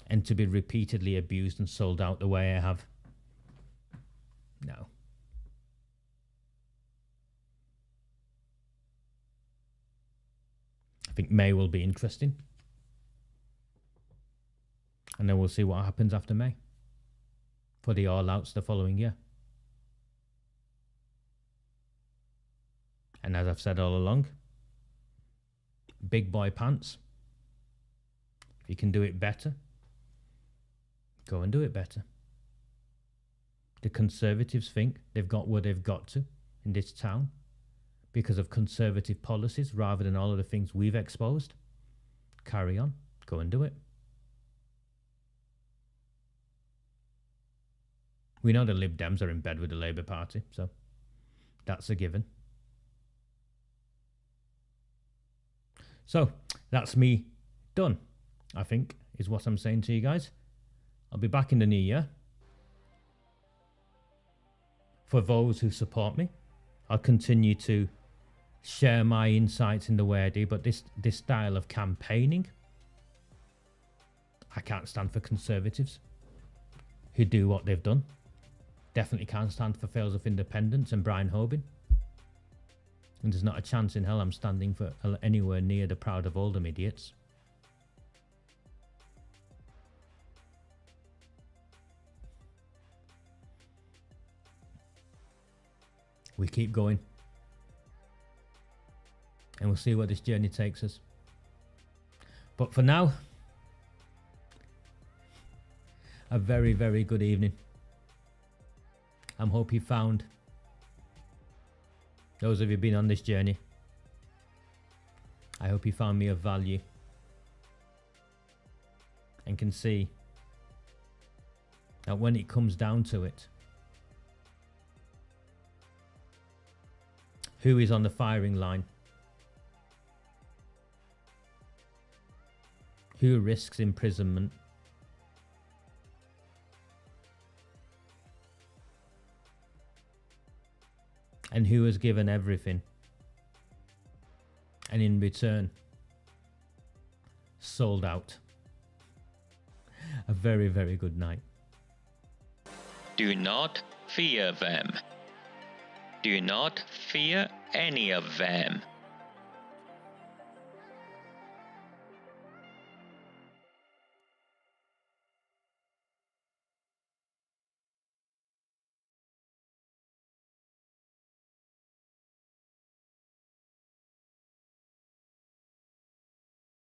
And to be repeatedly abused and sold out the way I have, no. I think May will be interesting. And then we'll see what happens after May for the all-outs the following year. And as I've said all along, big boy pants. If you can do it better, go and do it better. The Conservatives think they've got where they've got to in this town because of Conservative policies rather than all of the things we've exposed. Carry on. Go and do it. We know the Lib Dems are in bed with the Labour Party, so that's a given. So that's me done, I think, is what I'm saying to you guys. I'll be back in the new year. For those who support me, I'll continue to share my insights in the way I do, but this style of campaigning, I can't stand for Conservatives who do what they've done. Definitely can't stand for Failsworth Independents and Brian Hoban. And there's not a chance in hell I'm standing for anywhere near the proud of Oldham idiots. We keep going. And we'll see where this journey takes us. But for now, a very, very good evening. I hope you found, those of you who've been on this journey, I hope you found me of value and can see that when it comes down to it, who is on the firing line, who risks imprisonment, and who has given everything and in return sold out. a very, very good night. Do not fear them. Do not fear any of them.